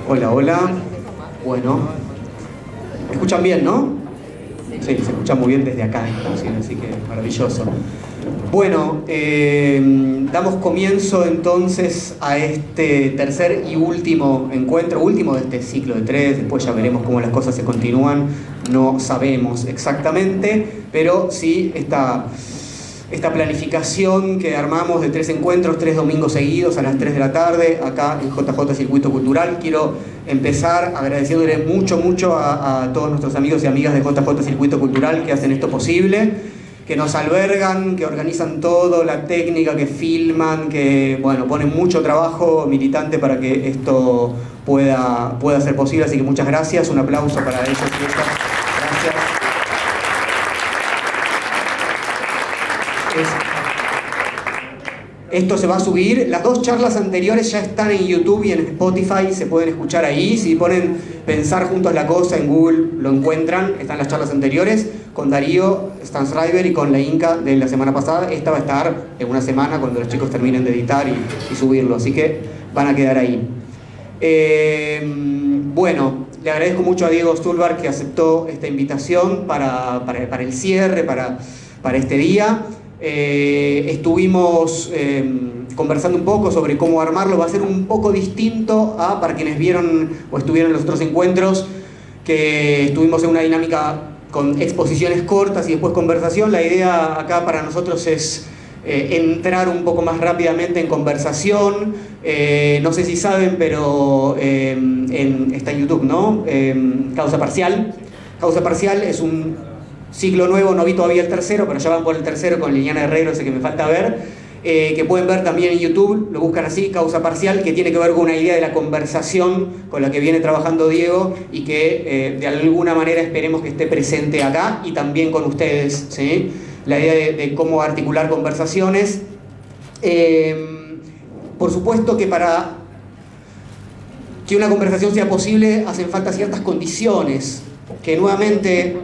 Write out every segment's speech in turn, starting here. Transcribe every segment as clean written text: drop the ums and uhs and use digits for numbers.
Hola, hola. Bueno, ¿me escuchan bien, no? Sí, se escucha muy bien desde acá, inclusive, así que maravilloso. Bueno, damos comienzo entonces a este tercer y último encuentro, último de este ciclo de 3, después ya veremos cómo las cosas se continúan, no sabemos exactamente, pero sí esta planificación que armamos de 3 encuentros, 3 domingos seguidos a las 3 de la tarde, acá en JJ Circuito Cultural. Quiero empezar agradeciéndole mucho a todos nuestros amigos y amigas de JJ Circuito Cultural que hacen esto posible, que nos albergan, que organizan todo, la técnica, que filman, que bueno, ponen mucho trabajo militante para que esto pueda ser posible. Así que muchas gracias, un aplauso para ellos y ellas. Gracias. Esto se va a subir, las 2 charlas anteriores ya están en YouTube y en Spotify, se pueden escuchar ahí. Si ponen Pensar Juntos la Cosa en Google lo encuentran, están las charlas anteriores con Darío Stansriver y con la Inca de la semana pasada. Esta va a estar en una semana cuando los chicos terminen de editar y subirlo, así que van a quedar ahí. Bueno, le agradezco mucho a Diego Stulbar que aceptó esta invitación para el cierre, para este día. Estuvimos conversando un poco sobre cómo armarlo. Va a ser un poco distinto a, para quienes vieron o estuvieron en los otros encuentros, que estuvimos en una dinámica con exposiciones cortas y después conversación. La idea acá para nosotros es entrar un poco más rápidamente en conversación. No sé si saben, pero está en YouTube, ¿no? Causa Parcial. Causa Parcial es un ciclo nuevo, no vi todavía el tercero, pero ya van por el tercero con Liliana Herrero, ese que me falta ver, que pueden ver también en YouTube, lo buscan así, Causa Parcial, que tiene que ver con una idea de la conversación con la que viene trabajando Diego y que de alguna manera esperemos que esté presente acá y también con ustedes, ¿sí? La idea de cómo articular conversaciones. Por supuesto que para que una conversación sea posible hacen falta ciertas condiciones que nuevamente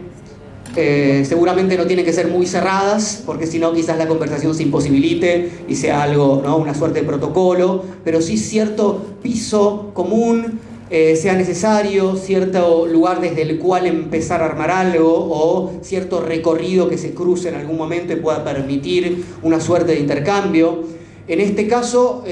seguramente no tienen que ser muy cerradas, porque si no quizás la conversación se imposibilite y sea algo, ¿no? Una suerte de protocolo, pero sí cierto piso común sea necesario, cierto lugar desde el cual empezar a armar algo o cierto recorrido que se cruce en algún momento y pueda permitir una suerte de intercambio. En este caso,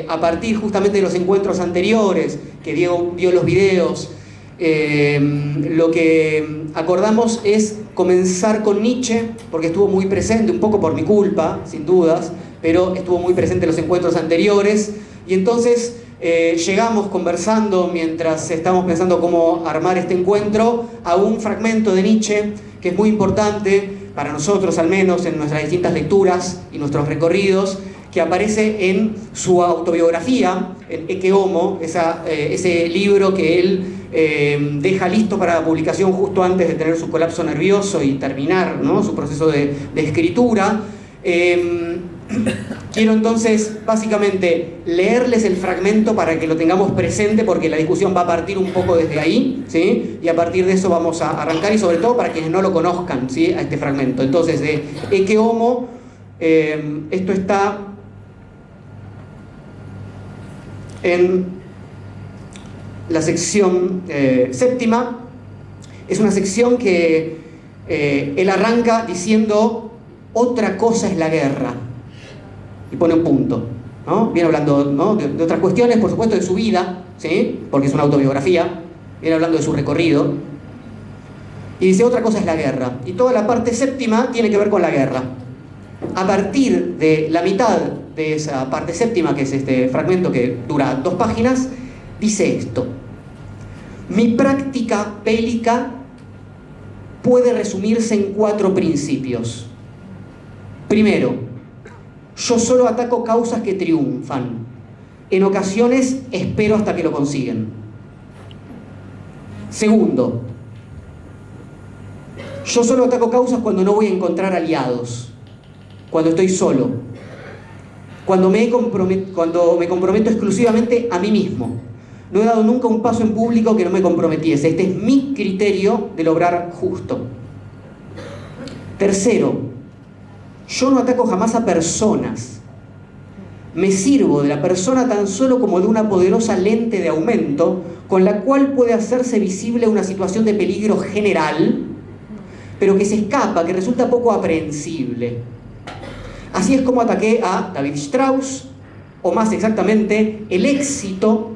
a partir justamente de los encuentros anteriores, que Diego vio los videos, lo que acordamos es comenzar con Nietzsche, porque estuvo muy presente, un poco por mi culpa, sin dudas, pero estuvo muy presente en los encuentros anteriores, y entonces llegamos conversando mientras estábamos pensando cómo armar este encuentro a un fragmento de Nietzsche que es muy importante para nosotros, al menos en nuestras distintas lecturas y nuestros recorridos, que aparece en su autobiografía, en Ecce Homo, ese libro que él deja listo para la publicación justo antes de tener su colapso nervioso y terminar, ¿no?, su proceso de escritura. Quiero entonces básicamente leerles el fragmento para que lo tengamos presente, porque la discusión va a partir un poco desde ahí, ¿sí? Y a partir de eso vamos a arrancar, y sobre todo para quienes no lo conozcan, ¿sí?, a este fragmento. Entonces, de Ecce Homo, esto está en la sección séptima. Es una sección que él arranca diciendo: otra cosa es la guerra, y pone un punto, ¿no? Viene hablando, ¿no?, de otras cuestiones, por supuesto, de su vida, ¿sí?, porque es una autobiografía. Viene hablando de su recorrido y dice: otra cosa es la guerra, y toda la parte séptima tiene que ver con la guerra. A partir de la mitad de esa parte séptima, que es este fragmento que dura 2 páginas, dice esto: mi práctica bélica puede resumirse en 4 principios. Primero, yo solo ataco causas que triunfan. En ocasiones espero hasta que lo consiguen. Segundo, yo solo ataco causas cuando no voy a encontrar aliados, cuando estoy solo, cuando me comprometo exclusivamente a mí mismo. No he dado nunca un paso en público que no me comprometiese. Este es mi criterio del obrar justo. Tercero, yo no ataco jamás a personas. Me sirvo de la persona tan solo como de una poderosa lente de aumento con la cual puede hacerse visible una situación de peligro general, pero que se escapa, que resulta poco aprehensible. Así es como ataqué a David Strauss, o más exactamente, el éxito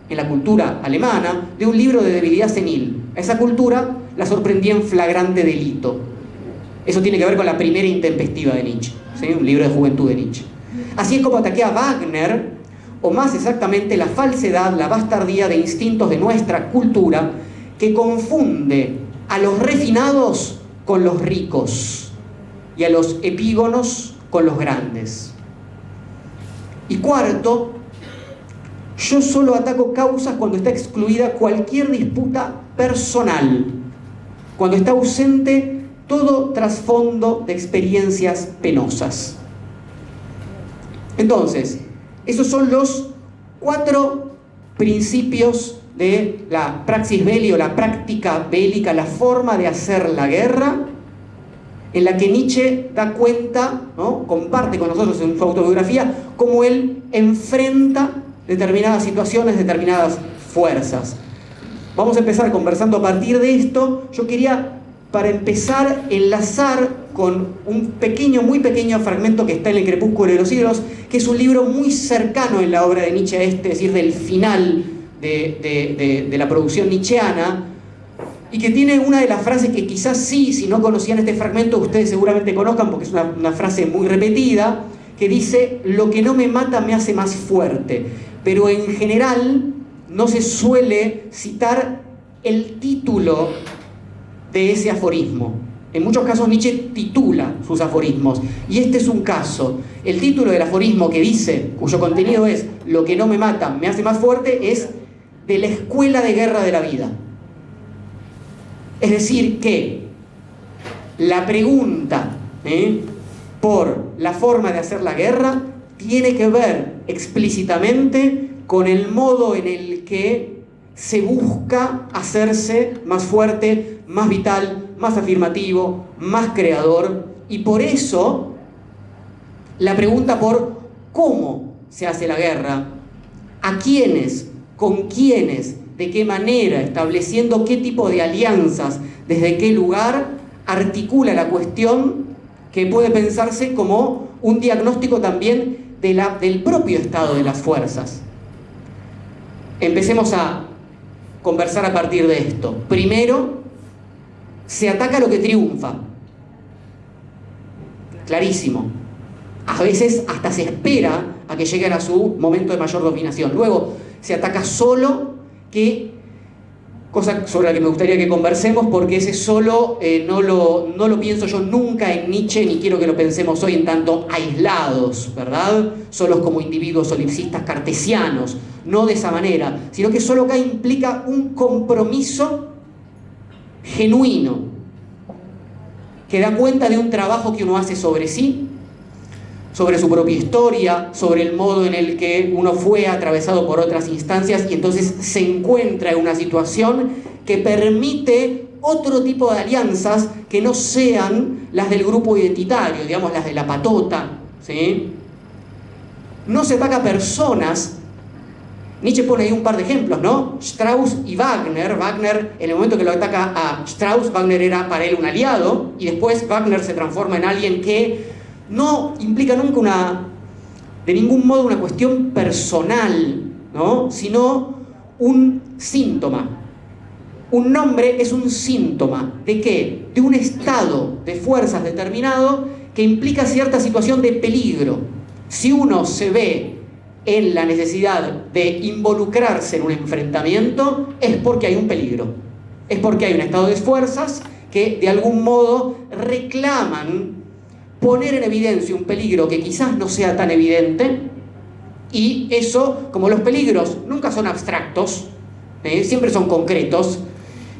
en la cultura alemana de un libro de debilidad senil. A esa cultura la sorprendí en flagrante delito. Eso tiene que ver con la primera intempestiva de Nietzsche, ¿sí? Un libro de juventud de Nietzsche. Así es como ataqué a Wagner, o más exactamente la falsedad, la bastardía de instintos de nuestra cultura que confunde a los refinados con los ricos y a los epígonos con los grandes. Y cuarto, yo solo ataco causas cuando está excluida cualquier disputa personal, cuando está ausente todo trasfondo de experiencias penosas. Entonces, esos son los 4 principios de la praxis belli o la práctica bélica, la forma de hacer la guerra, en la que Nietzsche da cuenta, ¿no?, comparte con nosotros en su autobiografía, cómo él enfrenta determinadas situaciones, determinadas fuerzas. Vamos a empezar conversando a partir de esto. Yo quería, para empezar, enlazar con un pequeño, muy pequeño fragmento que está en El crepúsculo de los siglos, que es un libro muy cercano en la obra de Nietzsche a este, es decir, del final de la producción nietzscheana, y que tiene una de las frases que quizás sí, si no conocían este fragmento, ustedes seguramente conozcan, porque es una frase muy repetida, que dice: lo que no me mata me hace más fuerte. Pero en general no se suele citar el título de ese aforismo. En muchos casos Nietzsche titula sus aforismos, y este es un caso. El título del aforismo que dice, cuyo contenido es "lo que no me mata me hace más fuerte", es de la escuela de guerra de la vida. Es decir, que la pregunta por la forma de hacer la guerra tiene que ver explícitamente con el modo en el que se busca hacerse más fuerte, más vital, más afirmativo, más creador. Y por eso la pregunta por cómo se hace la guerra, a quiénes, con quiénes, de qué manera, estableciendo qué tipo de alianzas, desde qué lugar, articula la cuestión que puede pensarse como un diagnóstico también del propio estado de las fuerzas. Empecemos a conversar a partir de esto. Primero, se ataca lo que triunfa. Clarísimo. A veces hasta se espera a que lleguen a su momento de mayor dominación. Luego, se ataca solo, cosa sobre la que me gustaría que conversemos, porque ese solo no lo pienso yo nunca en Nietzsche, ni quiero que lo pensemos hoy en tanto aislados, ¿verdad? Solos como individuos solipsistas cartesianos, no de esa manera, sino que solo acá implica un compromiso genuino, que da cuenta de un trabajo que uno hace sobre sí, sobre su propia historia, sobre el modo en el que uno fue atravesado por otras instancias y entonces se encuentra en una situación que permite otro tipo de alianzas que no sean las del grupo identitario, digamos las de la patota, ¿sí? No se ataca a personas. Nietzsche pone ahí un par de ejemplos, ¿no? Strauss y Wagner. Wagner, en el momento que lo ataca a Strauss, Wagner era para él un aliado, y después Wagner se transforma en alguien que no implica nunca de ningún modo una cuestión personal, ¿no?, sino un síntoma. Un nombre es un síntoma ¿de qué? De un estado de fuerzas determinado que implica cierta situación de peligro. Si uno se ve en la necesidad de involucrarse en un enfrentamiento, es porque hay un peligro. Es porque hay un estado de fuerzas que de algún modo reclaman poner en evidencia un peligro que quizás no sea tan evidente, y eso, como los peligros nunca son abstractos, siempre son concretos,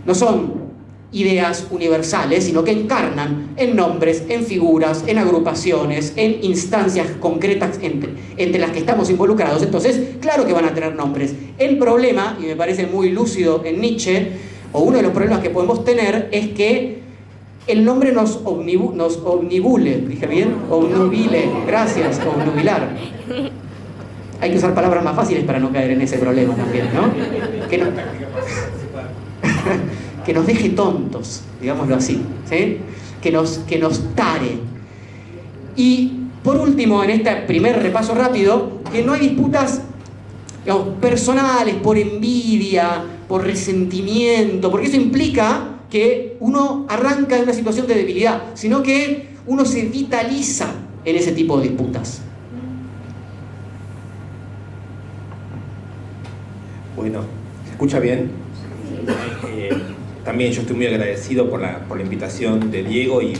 no son ideas universales, sino que encarnan en nombres, en figuras, en agrupaciones, en instancias concretas entre las que estamos involucrados. Entonces, claro que van a tener nombres. El problema, y me parece muy lúcido en Nietzsche, o uno de los problemas que podemos tener, es que el nombre nos omnibule, ¿dije bien? Obnubile, gracias, obnubilar. hay que usar palabras más fáciles para no caer en ese problema también, ¿no? Que nos deje tontos, digámoslo así, ¿sí? Que nos tare. Y por último, en este primer repaso rápido, que no hay disputas, digamos, personales, por envidia, por resentimiento, porque eso implica que uno arranca en una situación de debilidad, sino que uno se vitaliza en ese tipo de disputas. Bueno, ¿se escucha bien? También yo estoy muy agradecido por la invitación de Diego y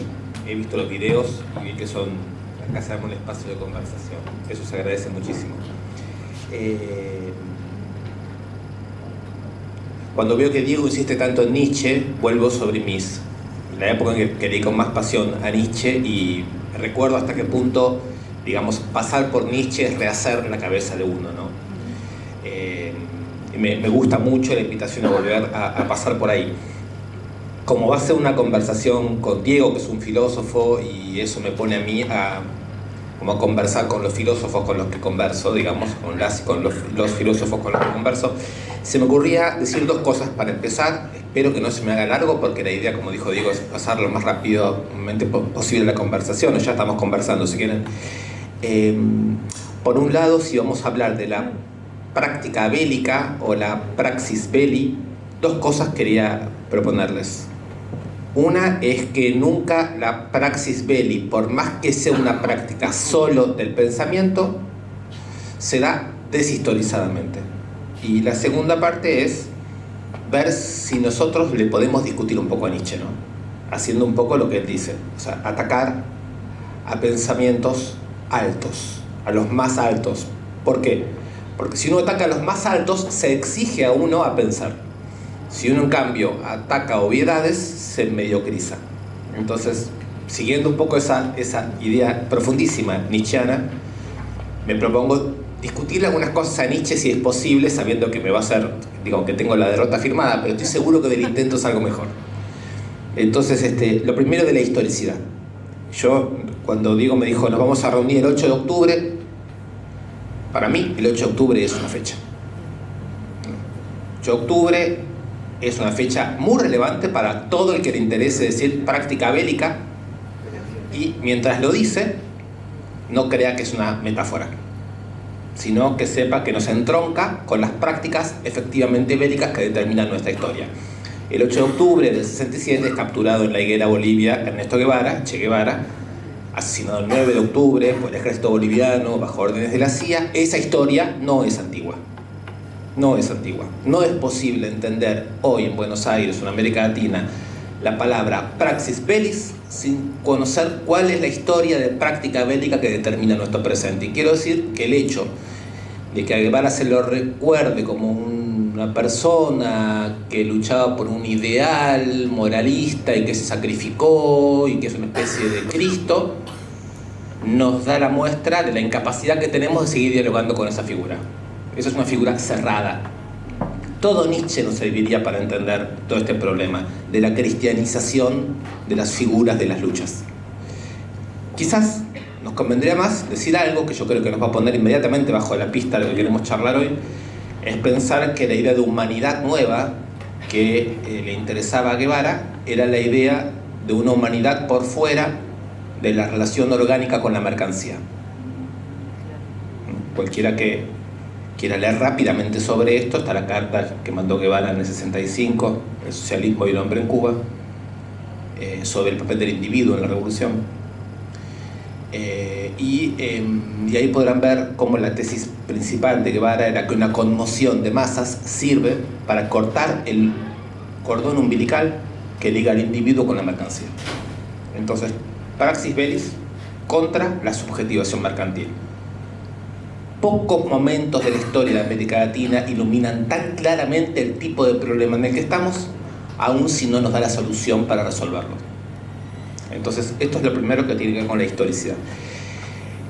he visto los videos y vi que son, acá se arma un espacio de conversación. Eso se agradece muchísimo. Cuando veo que Diego insiste tanto en Nietzsche, vuelvo sobre la época en que leí con más pasión a Nietzsche y recuerdo hasta qué punto, digamos, pasar por Nietzsche es rehacer la cabeza de uno, ¿no? Me gusta mucho la invitación a volver a pasar por ahí. Como va a ser una conversación con Diego, que es un filósofo, y eso me pone a mí como a conversar con los filósofos con los que converso, digamos, con los filósofos con los que converso, se me ocurría decir dos cosas para empezar. Espero que no se me haga largo, porque la idea, como dijo Diego, es pasar lo más rápidamente posible la conversación. Ya estamos conversando, si quieren. Por un lado, si vamos a hablar de la práctica bélica o la praxis belli, dos cosas quería proponerles. Una es que nunca la praxis belli, por más que sea una práctica solo del pensamiento, se da deshistorizadamente. Y la segunda parte es ver si nosotros le podemos discutir un poco a Nietzsche, ¿no? Haciendo un poco lo que él dice, o sea, atacar a pensamientos altos, a los más altos. ¿Por qué? Porque si uno ataca a los más altos, se exige a uno a pensar. Si uno, en cambio, ataca obviedades, se mediocriza. Entonces, siguiendo un poco esa idea profundísima nietzscheana, me propongo discutirle algunas cosas a Nietzsche si es posible, sabiendo que me va a hacer, digo, que tengo la derrota firmada, pero estoy seguro que del intento es algo mejor. Entonces, lo primero, de la historicidad. Yo, cuando Diego me dijo, nos vamos a reunir el 8 de octubre, para mí el 8 de octubre es una fecha. 8 de octubre es una fecha muy relevante para todo el que le interese decir práctica bélica, y mientras lo dice, no crea que es una metáfora, sino que sepa que nos entronca con las prácticas efectivamente bélicas que determinan nuestra historia. El 8 de octubre del 67 es capturado en La Higuera, Bolivia, Ernesto Guevara, Che Guevara, asesinado el 9 de octubre por el ejército boliviano bajo órdenes de la CIA. Esa historia no es antigua. No es antigua. No es posible entender hoy en Buenos Aires o en América Latina la palabra praxis bellis sin conocer cuál es la historia de práctica bélica que determina nuestro presente. Y quiero decir que el hecho de que a Guevara se lo recuerde como una persona que luchaba por un ideal moralista y que se sacrificó y que es una especie de Cristo, nos da la muestra de la incapacidad que tenemos de seguir dialogando con esa figura. Esa es una figura cerrada. Todo Nietzsche nos serviría para entender todo este problema de la cristianización de las figuras de las luchas. Quizás nos convendría más decir algo que yo creo que nos va a poner inmediatamente bajo la pista de lo que queremos charlar hoy, es pensar que la idea de humanidad nueva que le interesaba a Guevara era la idea de una humanidad por fuera de la relación orgánica con la mercancía. Cualquiera que quiera leer rápidamente sobre esto, está la carta que mandó Guevara en el 65, El socialismo y el hombre en Cuba, sobre el papel del individuo en la revolución. Y ahí podrán ver cómo la tesis principal de Guevara era que una conmoción de masas sirve para cortar el cordón umbilical que liga al individuo con la mercancía. Entonces, praxis bellis contra la subjetivación mercantil. Pocos momentos de la historia de América Latina iluminan tan claramente el tipo de problema en el que estamos, aun si no nos da la solución para resolverlo. Entonces, esto es lo primero que tiene que ver con la historicidad.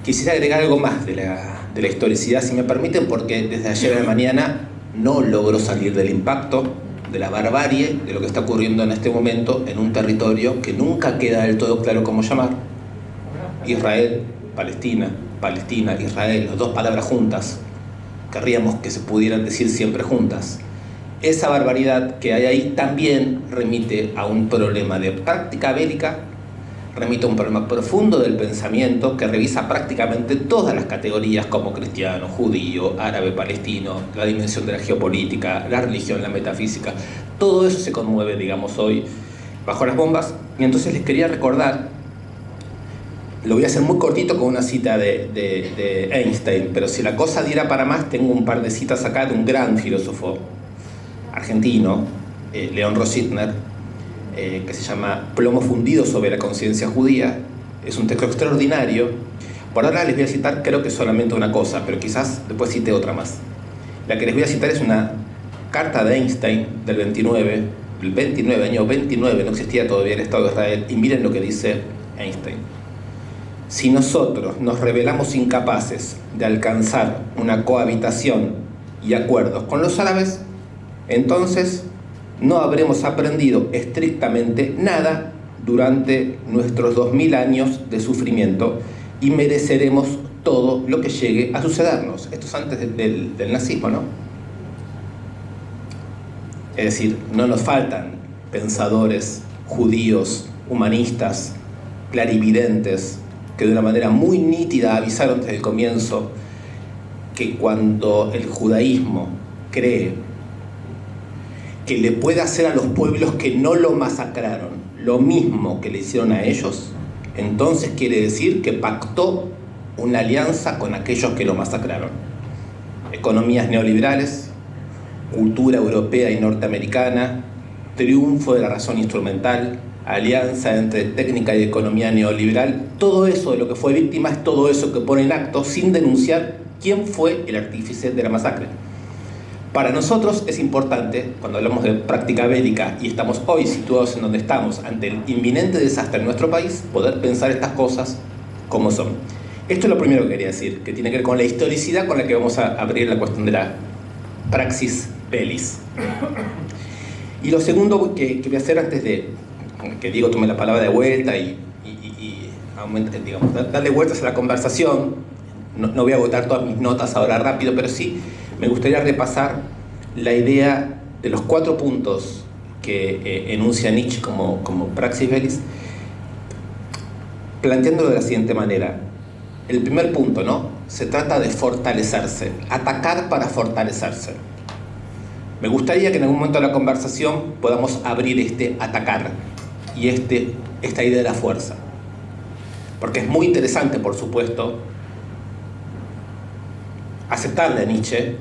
Quisiera agregar algo más de la historicidad, si me permiten, porque desde ayer a la mañana no logro salir del impacto, de la barbarie, de lo que está ocurriendo en este momento en un territorio que nunca queda del todo claro cómo llamar. Israel, Palestina, Palestina, Israel, las dos palabras juntas, querríamos que se pudieran decir siempre juntas. Esa barbaridad que hay ahí también remite a un problema de práctica bélica, remite a un problema profundo del pensamiento que revisa prácticamente todas las categorías como cristiano, judío, árabe, palestino, la dimensión de la geopolítica, la religión, la metafísica. Todo eso se conmueve, digamos, hoy bajo las bombas. Y entonces les quería recordar, lo voy a hacer muy cortito con una cita de Einstein, pero si la cosa diera para más, tengo un par de citas acá de un gran filósofo argentino, León Rositner, que se llama Plomo fundido sobre la conciencia judía. Es un texto extraordinario. Por ahora les voy a citar, creo que solamente una cosa, pero quizás después cite otra más. La que les voy a citar es una carta de Einstein del 29, año 29, no existía todavía el Estado de Israel, y miren lo que dice Einstein. Si nosotros nos revelamos incapaces de alcanzar una cohabitación y acuerdos con los árabes, entonces no habremos aprendido estrictamente nada durante nuestros 2000 años de sufrimiento y mereceremos todo lo que llegue a sucedernos. Esto es antes del nazismo, ¿no? Es decir, no nos faltan pensadores judíos, humanistas, clarividentes, que de una manera muy nítida avisaron desde el comienzo que cuando el judaísmo cree que le puede hacer a los pueblos que no lo masacraron lo mismo que le hicieron a ellos, entonces quiere decir que pactó una alianza con aquellos que lo masacraron. Economías neoliberales, cultura europea y norteamericana, triunfo de la razón instrumental, alianza entre técnica y economía neoliberal, todo eso de lo que fue víctima es todo eso que pone en acto sin denunciar quién fue el artífice de la masacre. Para nosotros es importante, cuando hablamos de práctica bélica y estamos hoy situados en donde estamos, ante el inminente desastre en nuestro país, poder pensar estas cosas como son. Esto es lo primero que quería decir, que tiene que ver con la historicidad con la que vamos a abrir la cuestión de la praxis bellis. Y lo segundo que voy a hacer antes de que Diego tome la palabra de vuelta y aumente, digamos, darle vueltas a la conversación, no voy a agotar todas mis notas ahora rápido, pero sí me gustaría repasar la idea de los 4 puntos que enuncia Nietzsche como praxis bellis, planteándolo de la siguiente manera. El primer punto, ¿no? Se trata de fortalecerse, atacar para fortalecerse. Me gustaría que en algún momento de la conversación podamos abrir este atacar y esta idea de la fuerza. Porque es muy interesante, por supuesto, aceptarle a Nietzsche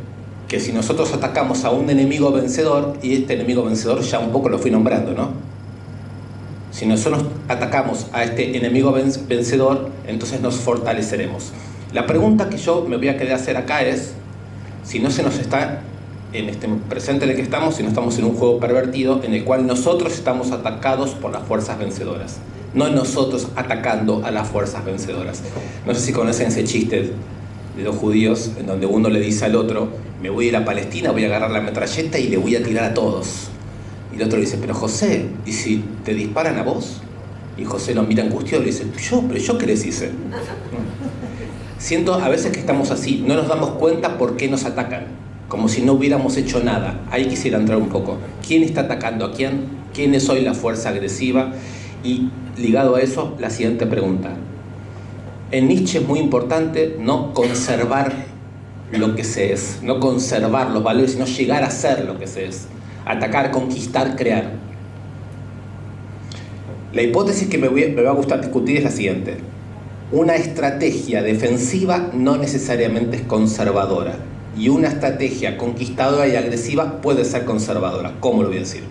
que si nosotros atacamos a un enemigo vencedor, y este enemigo vencedor ya un poco lo fui nombrando, ¿no? Si nosotros atacamos a este enemigo vencedor, entonces nos fortaleceremos. La pregunta que yo me voy a querer hacer acá es, si no se nos está, en este presente en el que estamos, si no estamos en un juego pervertido en el cual nosotros estamos atacados por las fuerzas vencedoras, no nosotros atacando a las fuerzas vencedoras. No sé si conocen ese chiste de 2 judíos en donde uno le dice al otro: me voy a ir a Palestina, voy a agarrar la metralleta y le voy a tirar a todos. Y el otro le dice: pero José, ¿y si te disparan a vos? Y José lo mira angustiado y le dice: pero yo qué les hice. Siento a veces que estamos así, no nos damos cuenta por qué nos atacan, como si no hubiéramos hecho nada. Ahí quisiera entrar un poco. ¿Quién está atacando a quién? ¿Quién es hoy la fuerza agresiva? Y ligado a eso, la siguiente pregunta. En Nietzsche es muy importante no conservar lo que se es, no conservar los valores, sino llegar a ser lo que se es. Atacar, conquistar, crear. La hipótesis que me va a gustar discutir es la siguiente. Una estrategia defensiva no necesariamente es conservadora. Y una estrategia conquistadora y agresiva puede ser conservadora. ¿Cómo lo voy a decir?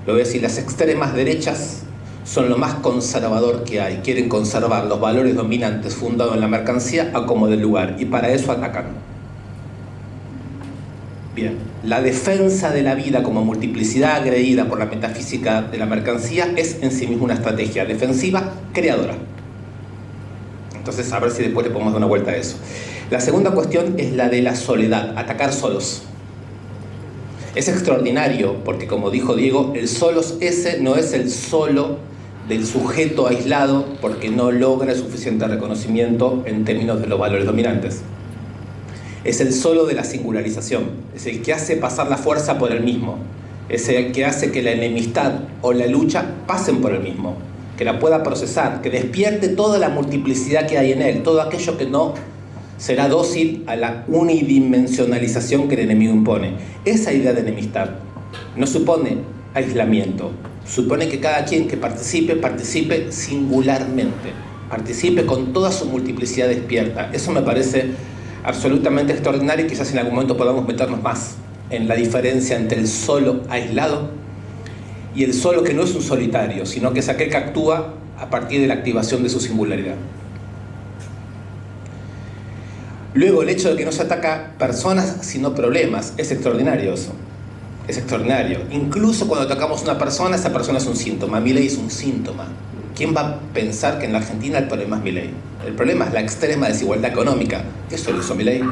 Lo voy a decir, las extremas derechas son lo más conservador que hay. Quieren conservar los valores dominantes fundados en la mercancía a como del lugar. Y para eso atacan. Bien, la defensa de la vida como multiplicidad agredida por la metafísica de la mercancía es en sí misma una estrategia defensiva creadora. Entonces, a ver si después le podemos dar una vuelta a eso. La segunda cuestión es la de la soledad, atacar solos. Es extraordinario porque, como dijo Diego, el solos ese no es el solo del sujeto aislado porque no logra suficiente reconocimiento en términos de los valores dominantes. Es el solo de la singularización, es el que hace pasar la fuerza por el mismo, es el que hace que la enemistad o la lucha pasen por el mismo, que la pueda procesar, que despierte toda la multiplicidad que hay en él, todo aquello que no será dócil a la unidimensionalización que el enemigo impone. Esa idea de enemistad no supone aislamiento, supone que cada quien que participe singularmente, participe con toda su multiplicidad despierta. Eso me parece absolutamente extraordinario, y quizás en algún momento podamos meternos más en la diferencia entre el solo aislado y el solo que no es un solitario, sino que es aquel que actúa a partir de la activación de su singularidad. Luego, el hecho de que no se ataca personas sino problemas, es extraordinario eso. Es extraordinario. Incluso cuando atacamos a una persona, esa persona es un síntoma. Milei es un síntoma. ¿Quién va a pensar que en la Argentina el problema es Milei? El problema es la extrema desigualdad económica. Eso lo hizo Milei.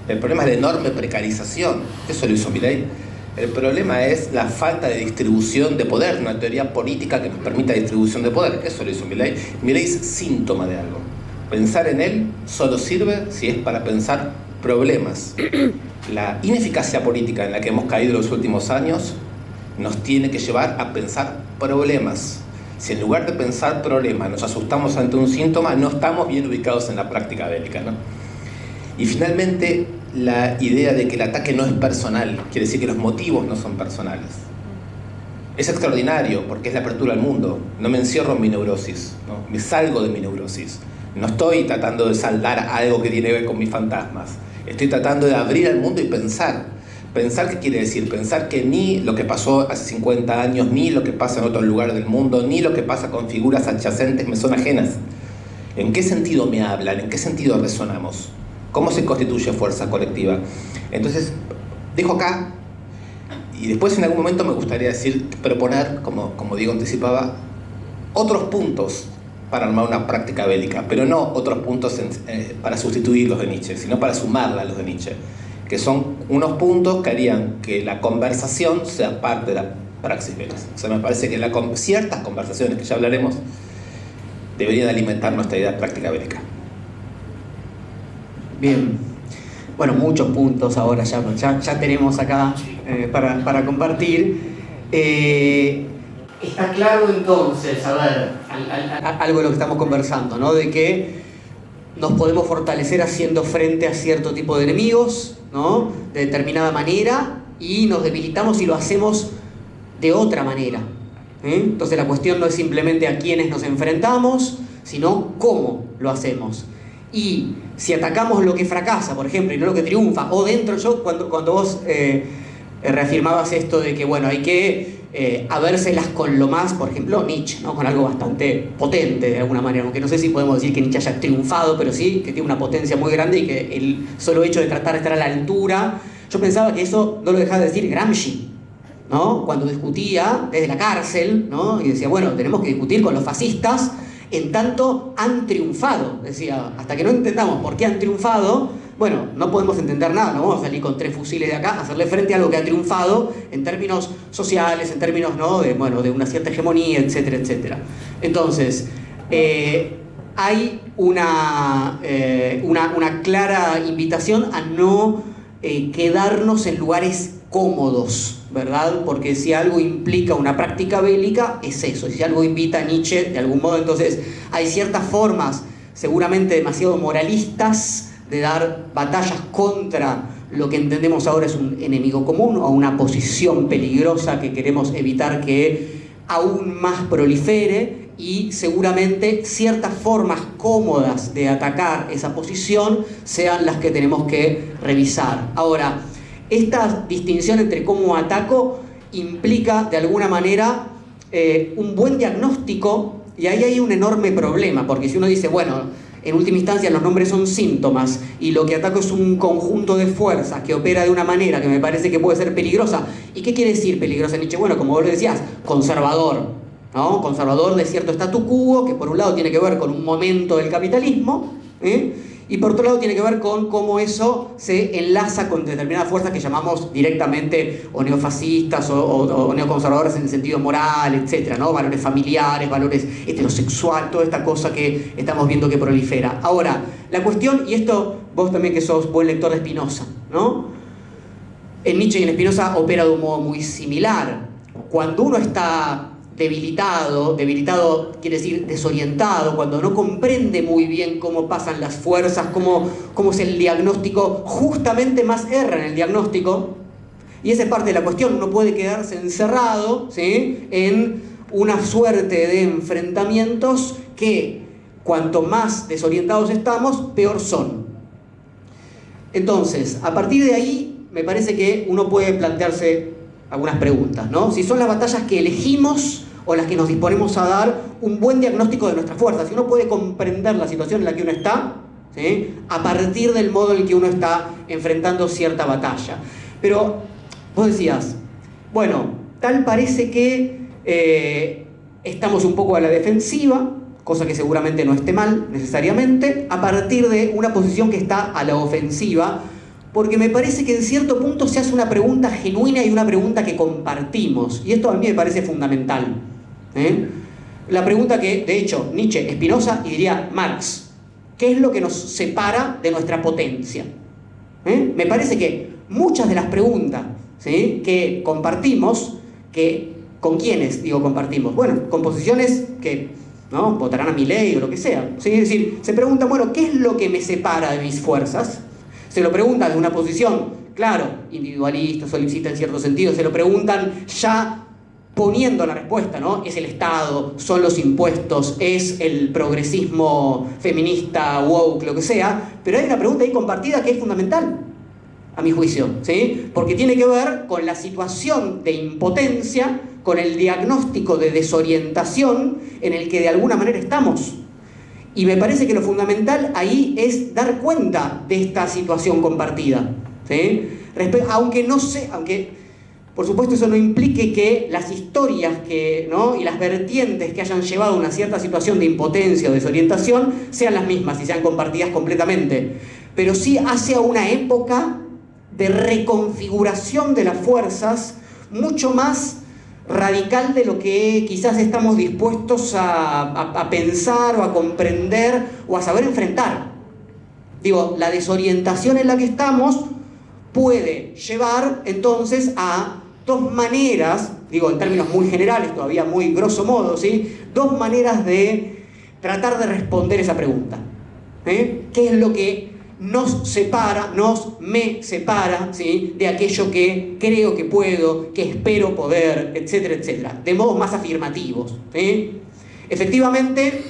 El problema es la enorme precarización. Eso lo hizo Milei. El problema es la falta de distribución de poder, una teoría política que nos permita distribución de poder. Eso lo hizo Milei. Milei es síntoma de algo. Pensar en él solo sirve si es para pensar problemas. La ineficacia política en la que hemos caído en los últimos años nos tiene que llevar a pensar problemas. Si en lugar de pensar problemas nos asustamos ante un síntoma, no estamos bien ubicados en la práctica bélica, ¿no? Y finalmente, la idea de que el ataque no es personal, quiere decir que los motivos no son personales. Es extraordinario porque es la apertura al mundo. No me encierro en mi neurosis, ¿no? Me salgo de mi neurosis. No estoy tratando de saldar algo que tiene que ver con mis fantasmas. Estoy tratando de abrir al mundo y pensar. ¿Pensar qué quiere decir? Pensar que ni lo que pasó hace 50 años, ni lo que pasa en otro lugar del mundo, ni lo que pasa con figuras adyacentes me son ajenas. ¿En qué sentido me hablan? ¿En qué sentido resonamos? ¿Cómo se constituye fuerza colectiva? Entonces, dejo acá, y después en algún momento me gustaría proponer, como Diego anticipaba, otros puntos para armar una práctica bélica, pero no otros puntos para sustituir los de Nietzsche, sino para sumarla a los de Nietzsche, que son unos puntos que harían que la conversación sea parte de la praxis bélica. O sea, me parece que ciertas conversaciones, que ya hablaremos, deberían alimentar nuestra idea de práctica bélica. Bien, bueno, muchos puntos ahora ya tenemos acá para compartir. Está claro entonces, a ver, algo de lo que estamos conversando, ¿no? De que nos podemos fortalecer haciendo frente a cierto tipo de enemigos, ¿no? De determinada manera, y nos debilitamos si lo hacemos de otra manera. Entonces la cuestión no es simplemente a quiénes nos enfrentamos, sino cómo lo hacemos. Y si atacamos lo que fracasa, por ejemplo, y no lo que triunfa, o dentro, cuando vos reafirmabas esto de que, bueno, hay que habérselas con lo más, por ejemplo, Nietzsche, ¿no? Con algo bastante potente de alguna manera, aunque no sé si podemos decir que Nietzsche haya triunfado, pero sí que tiene una potencia muy grande y que el solo hecho de tratar de estar a la altura, yo pensaba que eso no lo dejaba de decir Gramsci, ¿no? Cuando discutía desde la cárcel, ¿no? Y decía, bueno, tenemos que discutir con los fascistas en tanto han triunfado. Decía, hasta que no entendamos por qué han triunfado, bueno, no podemos entender nada, no vamos a salir con 3 fusiles de acá a hacerle frente a algo que ha triunfado en términos sociales, en términos, ¿no? de una cierta hegemonía, etcétera, etcétera. Entonces, hay una clara invitación a no quedarnos en lugares cómodos, ¿verdad? Porque si algo implica una práctica bélica, es eso. Y si algo invita a Nietzsche, de algún modo, entonces hay ciertas formas, seguramente demasiado moralistas, de dar batallas contra lo que entendemos ahora es un enemigo común o una posición peligrosa que queremos evitar que aún más prolifere, y seguramente ciertas formas cómodas de atacar esa posición sean las que tenemos que revisar. Ahora, esta distinción entre cómo ataco implica de alguna manera un buen diagnóstico, y ahí hay un enorme problema, porque si uno dice, bueno, en última instancia los nombres son síntomas y lo que ataco es un conjunto de fuerzas que opera de una manera que me parece que puede ser peligrosa. ¿Y qué quiere decir peligrosa, Nietzsche? Bueno, como vos lo decías, conservador, ¿no? Conservador de cierto statu quo, que por un lado tiene que ver con un momento del capitalismo, y por otro lado tiene que ver con cómo eso se enlaza con determinadas fuerzas que llamamos directamente o neofascistas o neoconservadores en el sentido moral, etcétera, ¿no? Valores familiares, valores heterosexuales, toda esta cosa que estamos viendo que prolifera. Ahora, la cuestión, y esto vos también que sos buen lector de Spinoza, ¿no? En Nietzsche y en Spinoza opera de un modo muy similar. Cuando uno está debilitado quiere decir desorientado, cuando no comprende muy bien cómo pasan las fuerzas, cómo es el diagnóstico, justamente más erra en el diagnóstico, y esa es parte de la cuestión. Uno puede quedarse encerrado, ¿sí?, en una suerte de enfrentamientos que, cuanto más desorientados estamos, peor son. Entonces, a partir de ahí, me parece que uno puede plantearse algunas preguntas, ¿no? Si son las batallas que elegimos o las que nos disponemos a dar un buen diagnóstico de nuestras fuerzas, si uno puede comprender la situación en la que uno está, ¿sí?, a partir del modo en el que uno está enfrentando cierta batalla. Pero vos decías, bueno, tal parece que estamos un poco a la defensiva, cosa que seguramente no esté mal necesariamente, a partir de una posición que está a la ofensiva, porque me parece que en cierto punto se hace una pregunta genuina y una pregunta que compartimos, y esto a mí me parece fundamental. La pregunta que, de hecho, Nietzsche, Spinoza y diría Marx: ¿qué es lo que nos separa de nuestra potencia? Me parece que muchas de las preguntas, ¿sí?, que compartimos, ¿con quiénes digo compartimos? Bueno, con posiciones que, ¿no?, votarán a Milei o lo que sea, ¿sí? Es decir, se preguntan, bueno, ¿qué es lo que me separa de mis fuerzas? Se lo preguntan de una posición, claro, individualista, solipsista en cierto sentido, se lo preguntan ya poniendo la respuesta, ¿no? Es el Estado, son los impuestos, es el progresismo feminista, woke, lo que sea, pero hay una pregunta ahí compartida que es fundamental, a mi juicio, ¿sí? Porque tiene que ver con la situación de impotencia, con el diagnóstico de desorientación en el que de alguna manera estamos. Y me parece que lo fundamental ahí es dar cuenta de esta situación compartida, ¿sí? Aunque por supuesto eso no implique que las historias ¿no?, y las vertientes que hayan llevado a una cierta situación de impotencia o desorientación sean las mismas y sean compartidas completamente. Pero sí hacia una época de reconfiguración de las fuerzas mucho más radical de lo que quizás estamos dispuestos a pensar o a comprender o a saber enfrentar. Digo, la desorientación en la que estamos puede llevar entonces a dos maneras, digo en términos muy generales, todavía muy grosso modo, ¿sí?, dos maneras de tratar de responder esa pregunta. ¿Qué es lo que me separa, ¿sí?, de aquello que creo que puedo, que espero poder, etcétera, etcétera, de modos más afirmativos, ¿sí? Efectivamente,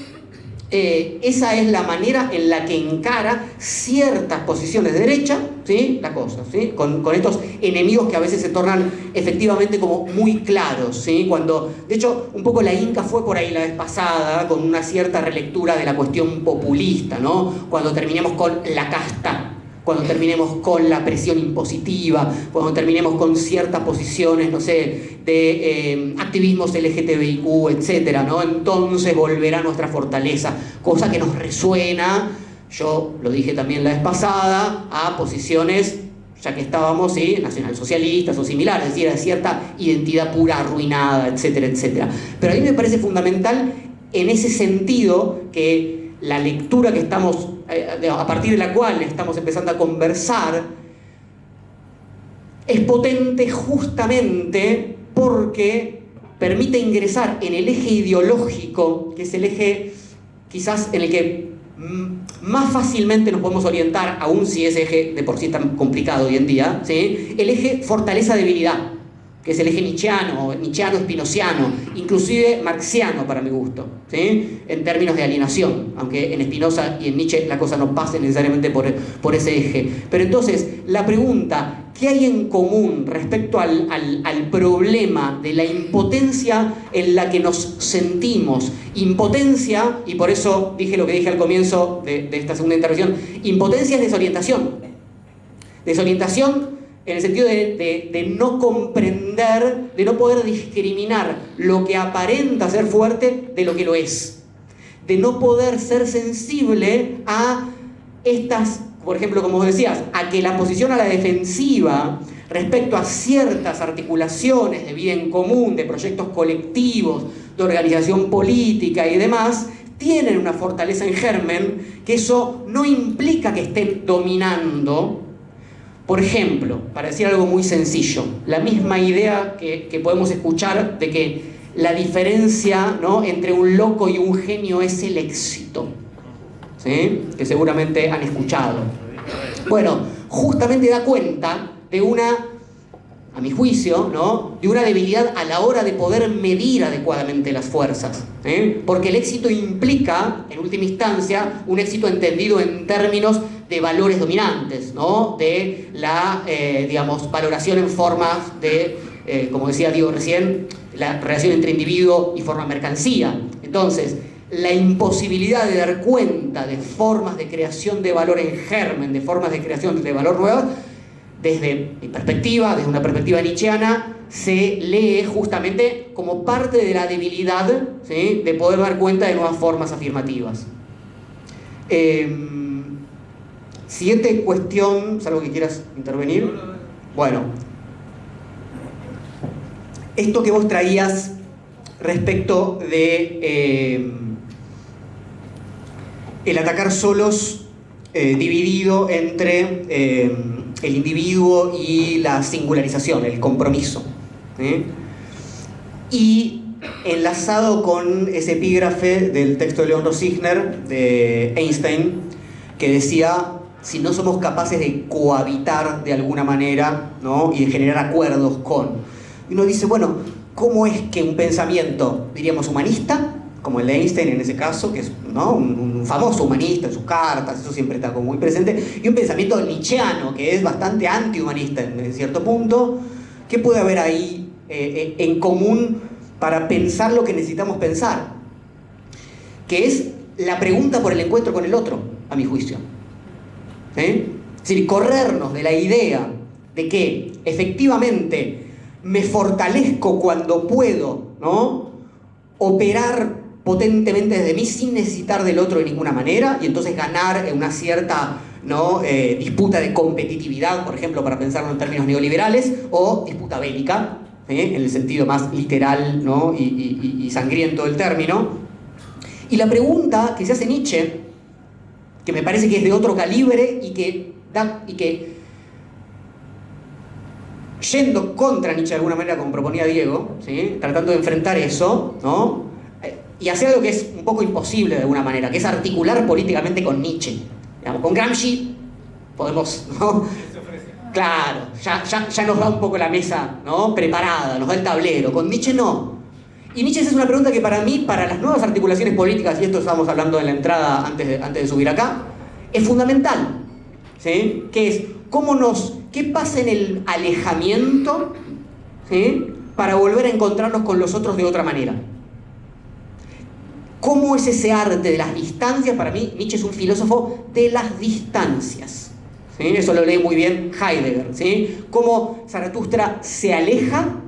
esa es la manera en la que encara ciertas posiciones de derecha, ¿sí?, la cosa, ¿sí?, con estos enemigos que a veces se tornan efectivamente como muy claros, ¿sí? Cuando, de hecho, un poco la Inca fue por ahí la vez pasada, con una cierta relectura de la cuestión populista, ¿no? Cuando terminemos con la casta, cuando terminemos con la presión impositiva, cuando terminemos con ciertas posiciones, no sé, de activismos LGTBIQ, etcétera, ¿no? Entonces volverá nuestra fortaleza, cosa que nos resuena, yo lo dije también la vez pasada, a posiciones, ya que estábamos, ¿sí?, nacionalsocialistas o similares, es decir, a cierta identidad pura arruinada, etcétera, etcétera. Pero a mí me parece fundamental en ese sentido que la lectura que estamos, a partir de la cual estamos empezando a conversar, es potente justamente porque permite ingresar en el eje ideológico, que es el eje quizás en el que más fácilmente nos podemos orientar, aun si ese eje de por sí es tan complicado hoy en día, ¿sí?, el eje fortaleza-debilidad, que es el eje nietzscheano-espinociano, inclusive marxiano para mi gusto, ¿sí?, en términos de alienación, aunque en Spinoza y en Nietzsche la cosa no pase necesariamente por ese eje. Pero entonces, la pregunta, ¿qué hay en común respecto al problema de la impotencia en la que nos sentimos? Impotencia, y por eso dije lo que dije al comienzo de esta segunda intervención, impotencia es desorientación. Desorientación en el sentido de no comprender, de no poder discriminar lo que aparenta ser fuerte de lo que lo es. De no poder ser sensible a estas, por ejemplo, como vos decías, a que la posición a la defensiva respecto a ciertas articulaciones de bien común, de proyectos colectivos, de organización política y demás, tienen una fortaleza en germen, que eso no implica que estén dominando. Por ejemplo, para decir algo muy sencillo, la misma idea que podemos escuchar de que la diferencia, ¿no?, entre un loco y un genio es el éxito, ¿sí?, que seguramente han escuchado. Bueno, justamente da cuenta de una, a mi juicio, ¿no?, de una debilidad a la hora de poder medir adecuadamente las fuerzas, ¿sí?, porque el éxito implica, en última instancia, un éxito entendido en términos de valores dominantes, ¿no?, de la, digamos, valoración en formas de, como decía Diego recién, la relación entre individuo y forma mercancía. Entonces, la imposibilidad de dar cuenta de formas de creación de valor en germen, de formas de creación de valor nuevas, desde mi perspectiva, desde una perspectiva nietzscheana, se lee justamente como parte de la debilidad, ¿sí?, de poder dar cuenta de nuevas formas afirmativas. Siguiente cuestión, ¿salvo que quieras intervenir? Bueno, esto que vos traías respecto de el atacar solos, dividido entre el individuo y la singularización, el compromiso, ¿sí?, y enlazado con ese epígrafe del texto de León Rossigner de Einstein, que decía: si no somos capaces de cohabitar de alguna manera, ¿no?, y de generar acuerdos con... Y uno dice, bueno, ¿cómo es que un pensamiento, diríamos, humanista, como el de Einstein en ese caso, que es, ¿no?, un famoso humanista en sus cartas, eso siempre está como muy presente, y un pensamiento nietzscheano, que es bastante antihumanista en cierto punto, ¿qué puede haber ahí en común para pensar lo que necesitamos pensar? Que es la pregunta por el encuentro con el otro, a mi juicio. Es decir, corrernos de la idea de que efectivamente me fortalezco cuando puedo, ¿no?, operar potentemente desde mí sin necesitar del otro de ninguna manera, y entonces ganar en una cierta, ¿no?, disputa de competitividad, por ejemplo, para pensarlo en términos neoliberales, o disputa bélica, en el sentido más literal, ¿no?, y sangriento del término. Y la pregunta que se hace Nietzsche, que me parece que es de otro calibre y que yendo contra Nietzsche de alguna manera, como proponía Diego, ¿sí?, tratando de enfrentar eso, ¿no?, y hacer algo que es un poco imposible de alguna manera, que es articular políticamente con Nietzsche. Digamos, con Gramsci podemos, ¿no?, claro, ya nos da un poco la mesa, ¿no?, preparada, nos da el tablero. Con Nietzsche no. Y Nietzsche es una pregunta que para mí, para las nuevas articulaciones políticas, y esto estábamos hablando en la entrada antes de subir acá, es fundamental, ¿sí?, que es qué pasa en el alejamiento, ¿sí?, para volver a encontrarnos con los otros de otra manera. ¿Cómo es ese arte de las distancias? Para mí, Nietzsche es un filósofo de las distancias, ¿sí? Eso lo lee muy bien Heidegger, ¿sí? Cómo Zaratustra se aleja,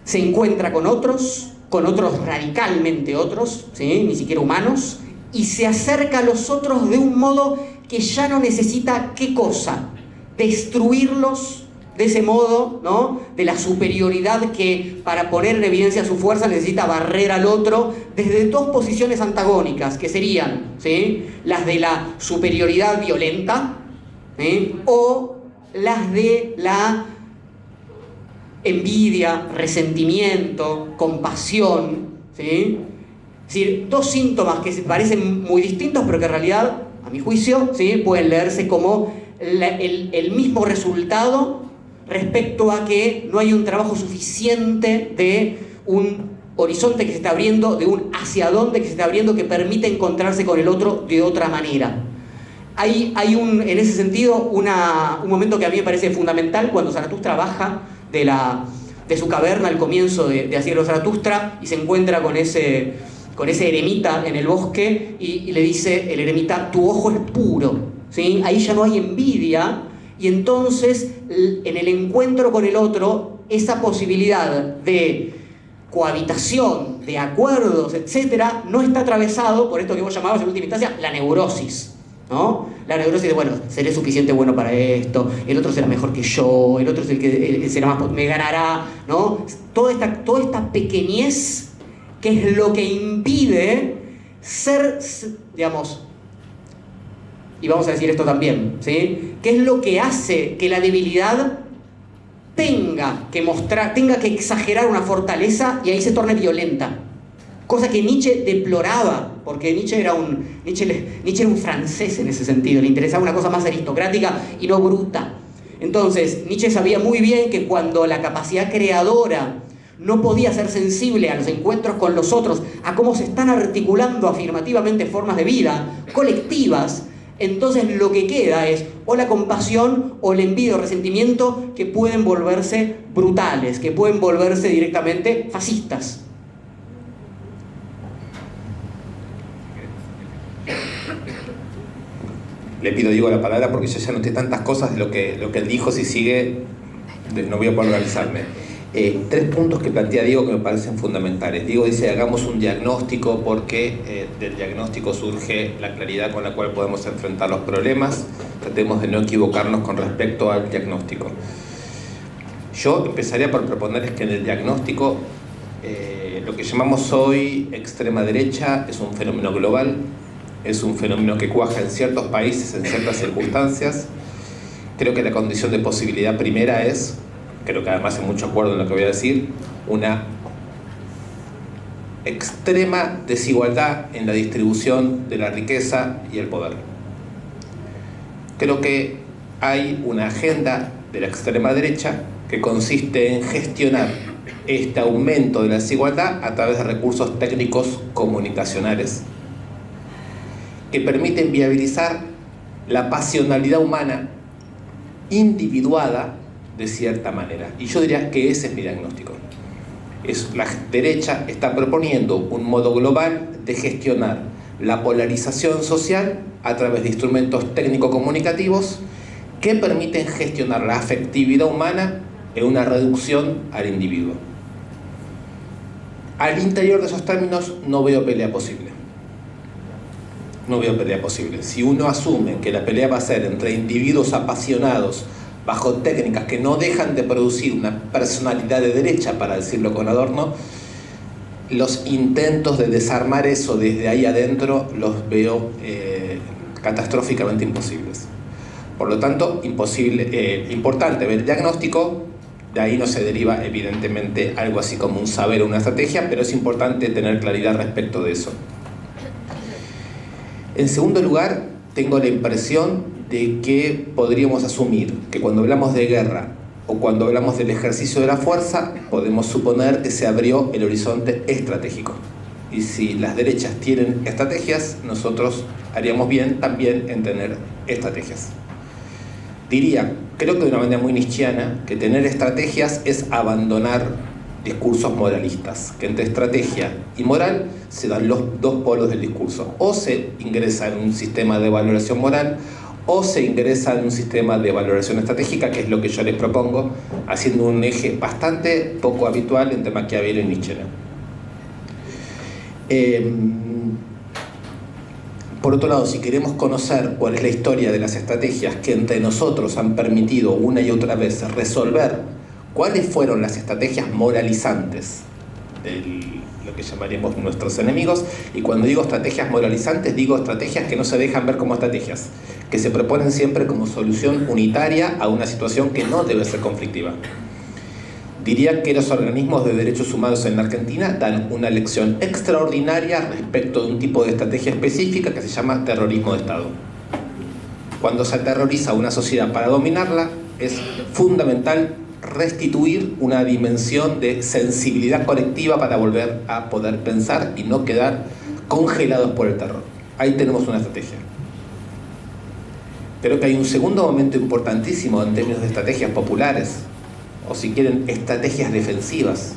se encuentra con otros radicalmente otros, ¿sí?, ni siquiera humanos, y se acerca a los otros de un modo que ya no necesita, ¿qué cosa? Destruirlos de ese modo, ¿no?, de la superioridad que, para poner en evidencia su fuerza, necesita barrer al otro desde dos posiciones antagónicas, que serían, ¿sí?, las de la superioridad violenta, ¿sí?, o las de la envidia, resentimiento, compasión, ¿sí? Es decir, dos síntomas que parecen muy distintos, pero que en realidad, a mi juicio, ¿sí?, pueden leerse como el mismo resultado respecto a que no hay un trabajo suficiente de un horizonte que se está abriendo, de un hacia dónde que se está abriendo, que permite encontrarse con el otro de otra manera. Hay en ese sentido un momento que a mí me parece fundamental cuando Zaratustra baja de su caverna al comienzo de Así era Zaratustra y se encuentra con ese eremita en el bosque y le dice el eremita: tu ojo es puro, ¿sí? Ahí ya no hay envidia, y entonces en el encuentro con el otro, esa posibilidad de cohabitación, de acuerdos, etcétera, no está atravesado por esto que vos llamabas en última instancia la neurosis, ¿no? La neurosis de, bueno, seré suficiente bueno para esto, el otro será mejor que yo, el otro es el que será más, me ganará, ¿no? Toda esta pequeñez, que es lo que impide digamos, y vamos a decir esto también, ¿sí? ¿Qué es lo que hace que la debilidad tenga que exagerar una fortaleza y ahí se torne violenta? Cosa que Nietzsche deploraba, porque Nietzsche era un francés en ese sentido, le interesaba una cosa más aristocrática y no bruta. Entonces, Nietzsche sabía muy bien que cuando la capacidad creadora no podía ser sensible a los encuentros con los otros, a cómo se están articulando afirmativamente formas de vida colectivas, entonces lo que queda es o la compasión o el envidia o resentimiento, que pueden volverse brutales, que pueden volverse directamente fascistas. Le pido Diego la palabra porque yo ya noté tantas cosas de lo que él dijo. Si sigue, no voy a poder organizarme. 3 puntos que plantea Diego que me parecen fundamentales. Diego dice: hagamos un diagnóstico porque del diagnóstico surge la claridad con la cual podemos enfrentar los problemas. Tratemos de no equivocarnos con respecto al diagnóstico. Yo empezaría por proponerles que en el diagnóstico lo que llamamos hoy extrema derecha es un fenómeno global, es un fenómeno que cuaja en ciertos países, en ciertas circunstancias. Creo que la condición de posibilidad primera es, creo que además hay mucho acuerdo en lo que voy a decir, una extrema desigualdad en la distribución de la riqueza y el poder. Creo que hay una agenda de la extrema derecha que consiste en gestionar este aumento de la desigualdad a través de recursos técnicos comunicacionales que permiten viabilizar la pasionalidad humana individuada de cierta manera. Y yo diría que ese es mi diagnóstico. La derecha está proponiendo un modo global de gestionar la polarización social a través de instrumentos técnico-comunicativos que permiten gestionar la afectividad humana en una reducción al individuo. Al interior de esos términos no veo pelea posible. No veo pelea posible. Si uno asume que la pelea va a ser entre individuos apasionados bajo técnicas que no dejan de producir una personalidad de derecha, para decirlo con adorno, los intentos de desarmar eso desde ahí adentro los veo catastróficamente imposibles. Por lo tanto, importante ver el diagnóstico. De ahí no se deriva evidentemente algo así como un saber o una estrategia, pero es importante tener claridad respecto de eso. En segundo lugar, tengo la impresión de que podríamos asumir que cuando hablamos de guerra o cuando hablamos del ejercicio de la fuerza, podemos suponer que se abrió el horizonte estratégico. Y si las derechas tienen estrategias, nosotros haríamos bien también en tener estrategias. Diría, creo que de una manera muy nietzscheana, que tener estrategias es abandonar discursos moralistas, que entre estrategia y moral se dan los dos polos del discurso. O se ingresa en un sistema de valoración moral, o se ingresa en un sistema de valoración estratégica, que es lo que yo les propongo, haciendo un eje bastante poco habitual entre Maquiavelo y Nietzsche. Por otro lado, si queremos conocer cuál es la historia de las estrategias que entre nosotros han permitido una y otra vez resolver cuáles fueron las estrategias moralizantes de lo que llamaríamos nuestros enemigos, y cuando digo estrategias moralizantes, digo estrategias que no se dejan ver como estrategias, que se proponen siempre como solución unitaria a una situación que no debe ser conflictiva. Diría que los organismos de derechos humanos en la Argentina dan una lección extraordinaria respecto de un tipo de estrategia específica que se llama terrorismo de Estado. Cuando se aterroriza a una sociedad para dominarla, es fundamental restituir una dimensión de sensibilidad colectiva para volver a poder pensar y no quedar congelados por el terror. Ahí tenemos una estrategia. Pero que hay un segundo momento importantísimo en términos de estrategias populares, o si quieren, estrategias defensivas,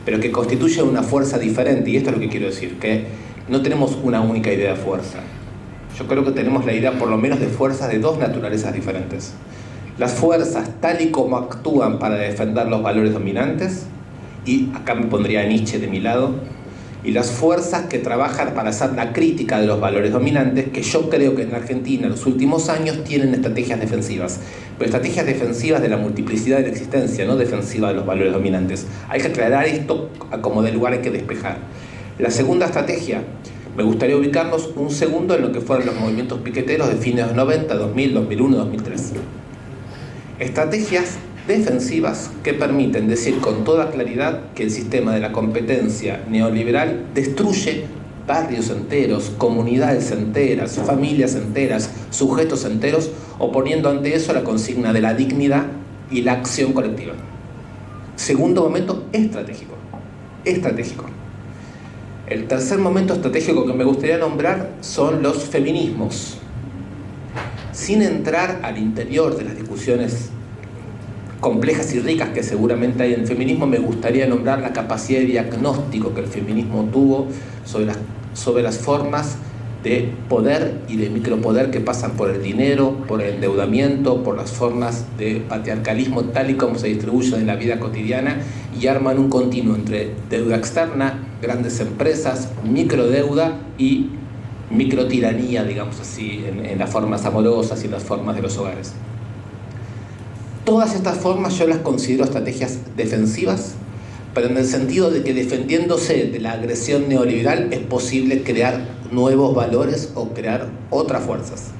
pero que constituyen una fuerza diferente. Y esto es lo que quiero decir, que no tenemos una única idea de fuerza. Yo creo que tenemos la idea por lo menos de fuerzas de dos naturalezas diferentes. Las fuerzas tal y como actúan para defender los valores dominantes, y acá me pondría a Nietzsche de mi lado, y las fuerzas que trabajan para hacer la crítica de los valores dominantes, que yo creo que en la Argentina en los últimos años tienen estrategias defensivas, pero estrategias defensivas de la multiplicidad de la existencia, no defensivas de los valores dominantes. Hay que aclarar esto, a como de lugar hay que despejar. La segunda estrategia Me gustaría ubicarnos un segundo en lo que fueron los movimientos piqueteros de fines de los 90, 2000, 2001, 2003. Estrategias defensivas que permiten decir con toda claridad que el sistema de la competencia neoliberal destruye barrios enteros, comunidades enteras, familias enteras, sujetos enteros, oponiendo ante eso la consigna de la dignidad y la acción colectiva. Segundo momento estratégico. Estratégico. El tercer momento estratégico que me gustaría nombrar son los feminismos. Sin entrar al interior de las discusiones complejas y ricas que seguramente hay en el feminismo, me gustaría nombrar la capacidad de diagnóstico que el feminismo tuvo sobre las formas de poder y de micropoder que pasan por el dinero, por el endeudamiento, por las formas de patriarcalismo tal y como se distribuyen en la vida cotidiana y arman un continuo entre deuda externa, grandes empresas, microdeuda y microtiranía, digamos así, en las formas amorosas y las formas de los hogares. Todas estas formas yo las considero estrategias defensivas, pero en el sentido de que defendiéndose de la agresión neoliberal es posible crear nuevos valores o crear otras fuerzas.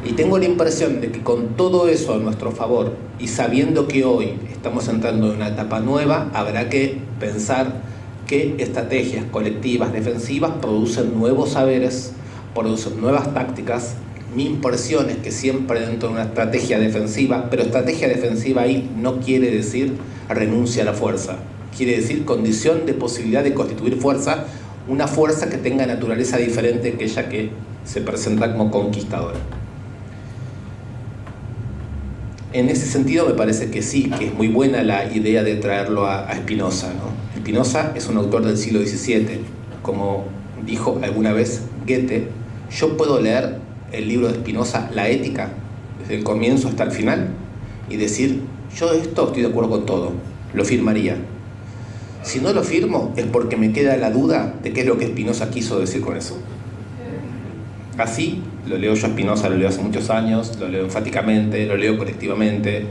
Y tengo la impresión de que con todo eso a nuestro favor y sabiendo que hoy estamos entrando en una etapa nueva, habrá que pensar qué estrategias colectivas defensivas producen nuevos saberes, producen nuevas tácticas. Mi impresión es que siempre dentro de una estrategia defensiva, pero estrategia defensiva ahí no quiere decir renuncia a la fuerza, quiere decir condición de posibilidad de constituir fuerza, una fuerza que tenga naturaleza diferente que aquella que se presenta como conquistadora. En ese sentido me parece que sí, que es muy buena la idea de traerlo a Spinoza, ¿no? Spinoza es un autor del siglo XVII, como dijo alguna vez Goethe, yo puedo leer el libro de Spinoza, La Ética, desde el comienzo hasta el final, y decir, yo de esto estoy de acuerdo con todo, lo firmaría. Si no lo firmo es porque me queda la duda de qué es lo que Spinoza quiso decir con eso. Así lo leo yo a Spinoza, lo leo hace muchos años, lo leo enfáticamente, lo leo colectivamente.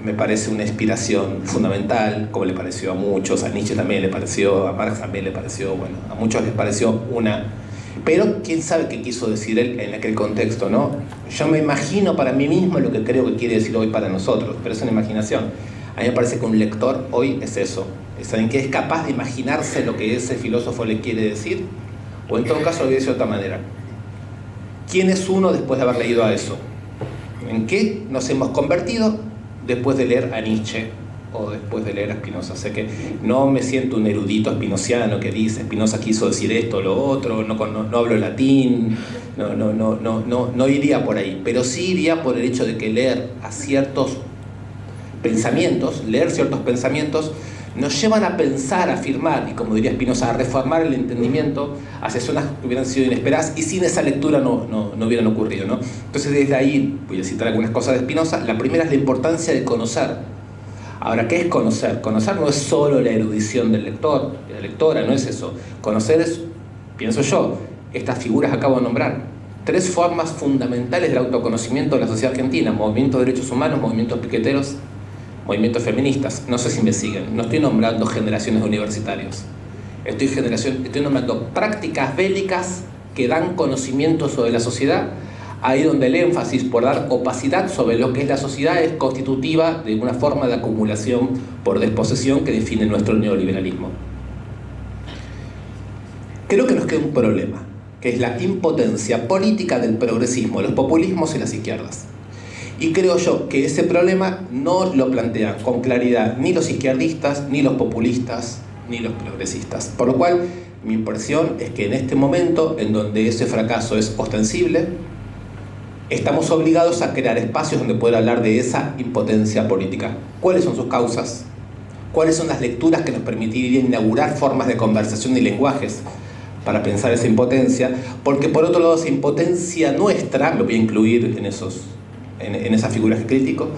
Me parece una inspiración fundamental, como le pareció a muchos, a Nietzsche también le pareció, a Marx también le pareció, bueno, a muchos les pareció una... Pero quién sabe qué quiso decir él en aquel contexto, ¿no? Yo me imagino para mí mismo lo que creo que quiere decir hoy para nosotros, pero es una imaginación. A mí me parece que un lector hoy es eso, es alguien que es capaz de imaginarse lo que ese filósofo le quiere decir, o en todo caso lo dice de otra manera. ¿Quién es uno después de haber leído a eso? ¿En qué nos hemos convertido después de leer a Nietzsche o después de leer a Spinoza? Sé que no me siento un erudito spinociano que dice Spinoza quiso decir esto o lo otro, no hablo latín, no iría por ahí, pero sí iría por el hecho de que leer ciertos pensamientos nos llevan a pensar, a afirmar y, como diría Spinoza, a reformar el entendimiento hacia zonas que hubieran sido inesperadas y sin esa lectura no hubieran ocurrido, ¿no? Entonces desde ahí voy a citar algunas cosas de Spinoza. La primera es la importancia de conocer. Ahora, ¿qué es conocer? Conocer no es solo la erudición del lector, de la lectora, no es eso. Conocer es, pienso yo, estas figuras que acabo de nombrar. 3 formas fundamentales del autoconocimiento de la sociedad argentina: movimientos de derechos humanos, movimientos piqueteros, movimientos feministas. No sé si me siguen. No estoy nombrando generaciones de universitarios. Estoy nombrando prácticas bélicas que dan conocimiento sobre la sociedad, ahí donde el énfasis por dar opacidad sobre lo que es la sociedad es constitutiva de una forma de acumulación por desposesión que define nuestro neoliberalismo. Creo que nos queda un problema, que es la impotencia política del progresismo, los populismos y las izquierdas. Y creo yo que ese problema no lo plantean con claridad ni los izquierdistas, ni los populistas, ni los progresistas. Por lo cual, mi impresión es que en este momento, en donde ese fracaso es ostensible, estamos obligados a crear espacios donde poder hablar de esa impotencia política. ¿Cuáles son sus causas? ¿Cuáles son las lecturas que nos permitirían inaugurar formas de conversación y lenguajes para pensar esa impotencia? Porque por otro lado, esa impotencia nuestra, lo voy a incluir en esas figuras que critico,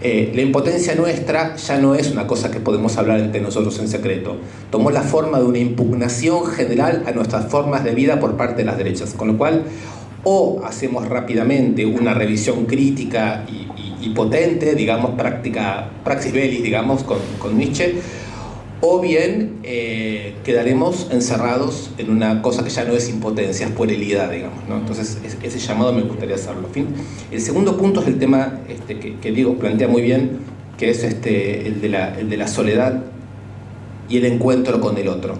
la impotencia nuestra ya no es una cosa que podemos hablar entre nosotros en secreto. Tomó la forma de una impugnación general a nuestras formas de vida por parte de las derechas. Con lo cual, o hacemos rápidamente una revisión crítica y potente, digamos, praxis bellis, digamos, con Nietzsche, o bien quedaremos encerrados en una cosa que ya no es impotencia, es puerilidad, digamos, ¿no? Entonces ese llamado me gustaría hacerlo. El segundo punto es el tema que Diego plantea muy bien, que es el de la soledad y el encuentro con el otro.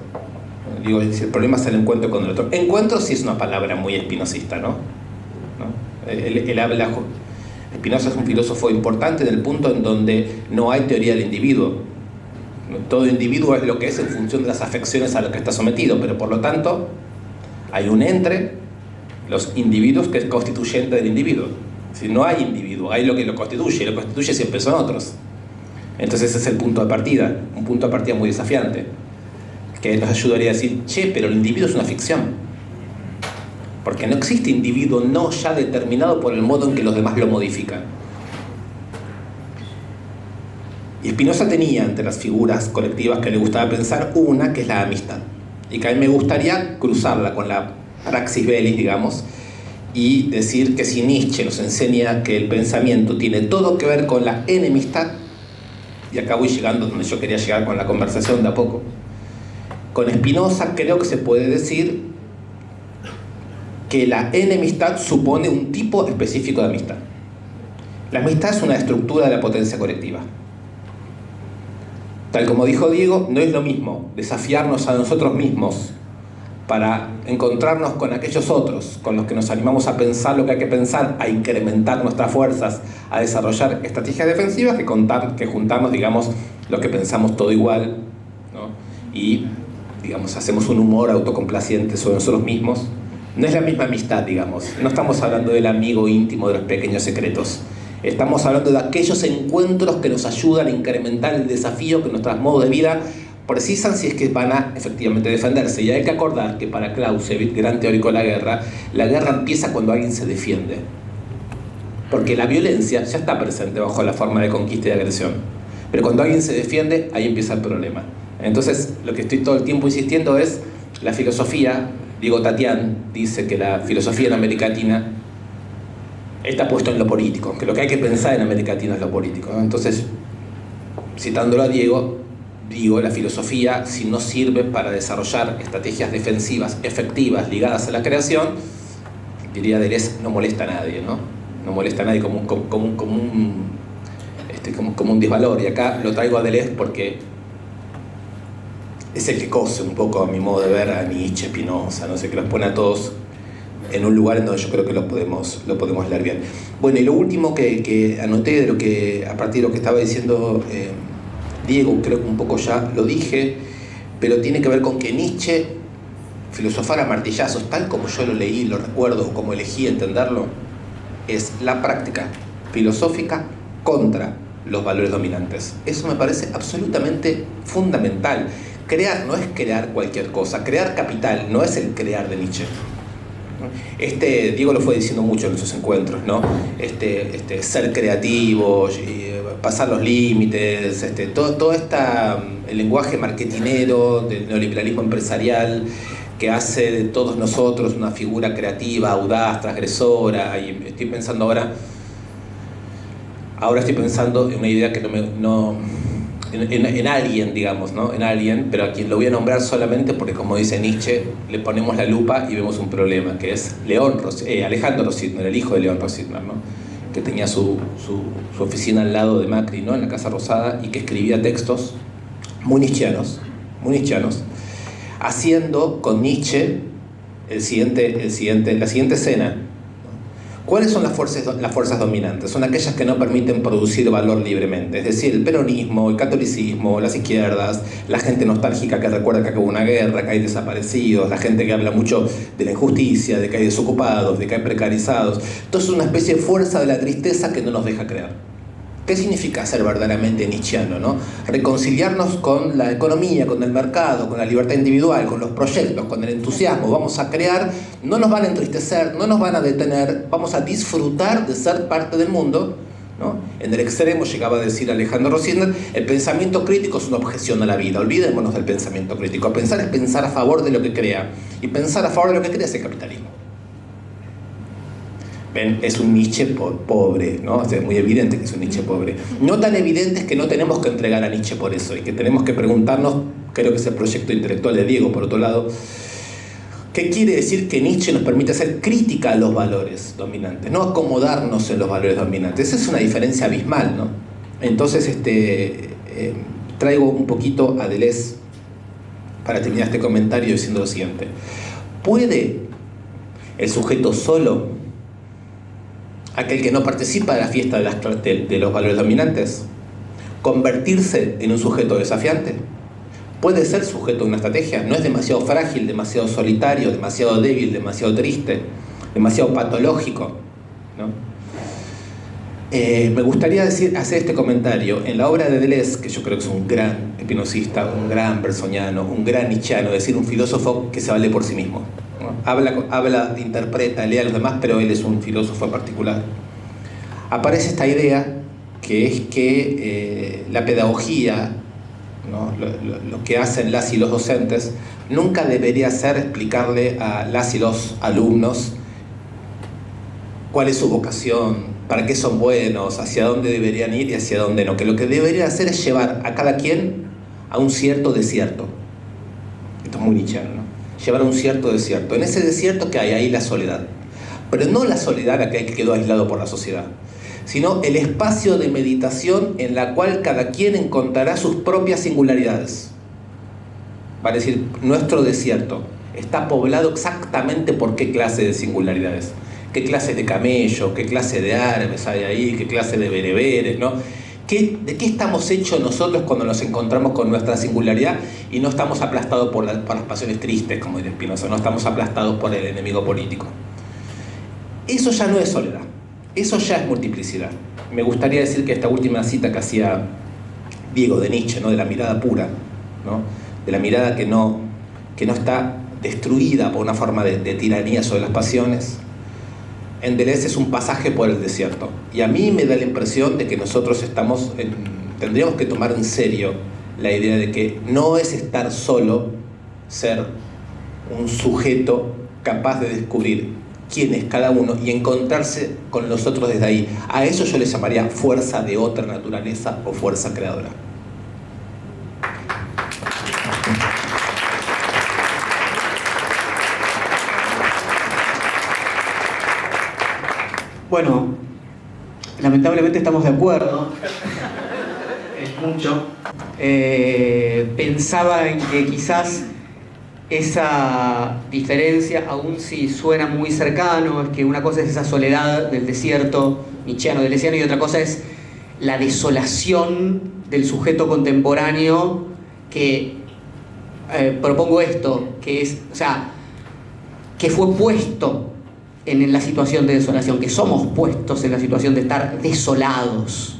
Digo, el problema es el encuentro con el otro. Encuentro sí es una palabra muy espinosista, ¿no? Spinoza es un filósofo importante en el punto en donde no hay teoría del individuo. Todo individuo es lo que es en función de las afecciones a las que está sometido, pero por lo tanto hay un entre los individuos que es constituyente del individuo. Si no hay individuo, hay lo que lo constituye, y lo constituye siempre son otros. Entonces ese es el punto de partida, un punto de partida muy desafiante, que nos ayudaría a decir, che, pero el individuo es una ficción, porque no existe individuo no ya determinado por el modo en que los demás lo modifican. Y Spinoza tenía entre las figuras colectivas que le gustaba pensar una que es la amistad, y que a mí me gustaría cruzarla con la praxis velis, digamos, y decir que si Nietzsche nos enseña que el pensamiento tiene todo que ver con la enemistad, y acá voy llegando donde yo quería llegar con la conversación de a poco, con Spinoza creo que se puede decir que la enemistad supone un tipo específico de amistad. La amistad es una estructura de la potencia colectiva. Tal como dijo Diego, no es lo mismo desafiarnos a nosotros mismos para encontrarnos con aquellos otros, con los que nos animamos a pensar lo que hay que pensar, a incrementar nuestras fuerzas, a desarrollar estrategias defensivas, que juntarnos, digamos, lo que pensamos todo igual, ¿no? Y, digamos, hacemos un humor autocomplaciente sobre nosotros mismos. No es la misma amistad, digamos. No estamos hablando del amigo íntimo, de los pequeños secretos. Estamos hablando de aquellos encuentros que nos ayudan a incrementar el desafío que nuestros modos de vida precisan si es que van a efectivamente defenderse. Y hay que acordar que para Clausewitz, gran teórico de la guerra empieza cuando alguien se defiende. Porque la violencia ya está presente bajo la forma de conquista y de agresión. Pero cuando alguien se defiende, ahí empieza el problema. Entonces, lo que estoy todo el tiempo insistiendo es la filosofía. Diego Tatián dice que la filosofía en América Latina está puesto en lo político, que lo que hay que pensar en América Latina es lo político, ¿no? Entonces, citándolo a Diego, digo, la filosofía, si no sirve para desarrollar estrategias defensivas efectivas ligadas a la creación, diría Deleuze, no molesta a nadie, ¿no? No molesta a nadie como un disvalor. Y acá lo traigo a Deleuze porque es el que cose un poco, a mi modo de ver, a Nietzsche, Spinoza, no sé, que los pone a todos en un lugar en donde yo creo que lo podemos leer bien. Bueno, y lo último que anoté de lo que, a partir de lo que estaba diciendo Diego, creo que un poco ya lo dije, pero tiene que ver con que Nietzsche filosofara a martillazos, tal como yo lo leí, lo recuerdo, o como elegí entenderlo, es la práctica filosófica contra los valores dominantes. Eso me parece absolutamente fundamental. Crear no es crear cualquier cosa, crear capital no es el crear de Nietzsche. Diego lo fue diciendo mucho en sus encuentros, ¿no? Ser creativo, pasar los límites, todo el lenguaje marketinero del neoliberalismo empresarial que hace de todos nosotros una figura creativa, audaz, transgresora. Y estoy pensando ahora estoy pensando en una idea que en alguien, digamos, ¿no? En alguien, pero a quien lo voy a nombrar solamente porque, como dice Nietzsche, le ponemos la lupa y vemos un problema, que es Alejandro Rositner, el hijo de León Rositner, ¿no? Que tenía su oficina al lado de Macri, ¿no? En la Casa Rosada, y que escribía textos muy nietzscheanos, haciendo con Nietzsche la siguiente escena. ¿Cuáles son las fuerzas dominantes? Son aquellas que no permiten producir valor libremente, es decir, el peronismo, el catolicismo, las izquierdas, la gente nostálgica que recuerda que acabó una guerra, que hay desaparecidos, la gente que habla mucho de la injusticia, de que hay desocupados, de que hay precarizados. Todo es una especie de fuerza de la tristeza que no nos deja crear. ¿Qué significa ser verdaderamente nietzscheano, ¿no? Reconciliarnos con la economía, con el mercado, con la libertad individual, con los proyectos, con el entusiasmo. Vamos a crear, no nos van a entristecer, no nos van a detener, vamos a disfrutar de ser parte del mundo, ¿no? En el extremo, llegaba a decir Alejandro Rositner, el pensamiento crítico es una objeción a la vida. Olvidémonos del pensamiento crítico. Pensar es pensar a favor de lo que crea. Y pensar a favor de lo que crea es el capitalismo. Ven, es un Nietzsche pobre, ¿no? O sea, es muy evidente que es un Nietzsche pobre. No tan evidente es que no tenemos que entregar a Nietzsche por eso, y que tenemos que preguntarnos, creo que es el proyecto intelectual de Diego, por otro lado, ¿qué quiere decir que Nietzsche nos permite hacer crítica a los valores dominantes, no acomodarnos en los valores dominantes? Esa es una diferencia abismal, ¿no? Entonces, traigo un poquito a Deleuze para terminar este comentario diciendo lo siguiente. ¿Puede el sujeto solo, aquel que no participa de la fiesta de los valores dominantes, convertirse en un sujeto desafiante? ¿Puede ser sujeto de una estrategia? ¿No es demasiado frágil, demasiado solitario, demasiado débil, demasiado triste, demasiado patológico, ¿no? Me gustaría hacer este comentario. En la obra de Deleuze, que yo creo que es un gran espinosista, un gran bersoniano, un gran nietzscheano, es decir, un filósofo que se vale por sí mismo, ¿no? Habla, interpreta, lee a los demás, pero él es un filósofo en particular. Aparece esta idea que es que la pedagogía, ¿no? Lo que hacen las y los docentes nunca debería ser explicarle a las y los alumnos cuál es su vocación, para qué son buenos, hacia dónde deberían ir y hacia dónde no. Que lo que debería hacer es llevar a cada quien a un cierto desierto. Esto es muy nietzscheano, ¿no? Llevar a un cierto desierto. En ese desierto que hay ahí la soledad. Pero no la soledad aquel que quedó aislado por la sociedad, sino el espacio de meditación en la cual cada quien encontrará sus propias singularidades. Vale decir, nuestro desierto está poblado exactamente por qué clase de singularidades. ¿Qué clase de camello? ¿Qué clase de árabes hay ahí? ¿Qué clase de bereberes? ¿No? ¿De qué estamos hechos nosotros cuando nos encontramos con nuestra singularidad y no estamos aplastados por las pasiones tristes, como dice Spinoza, no estamos aplastados por el enemigo político? Eso ya no es soledad, eso ya es multiplicidad. Me gustaría decir que esta última cita que hacía Diego de Nietzsche, ¿no? De la mirada pura, ¿no? De la mirada que no está destruida por una forma de tiranía sobre las pasiones, en Deleuze es un pasaje por el desierto. Y a mí me da la impresión de que nosotros tendríamos que tomar en serio la idea de que no es estar solo, ser un sujeto capaz de descubrir quién es cada uno y encontrarse con los otros desde ahí. A eso yo le llamaría fuerza de otra naturaleza o fuerza creadora. Bueno, lamentablemente estamos de acuerdo. Es mucho. Pensaba en que quizás esa diferencia, aun si suena muy cercano, es que una cosa es esa soledad del desierto nietzscheano, deleuziano, y otra cosa es la desolación del sujeto contemporáneo que propongo esto, que es, o sea, que fue puesto en la situación de desolación, que somos puestos en la situación de estar desolados.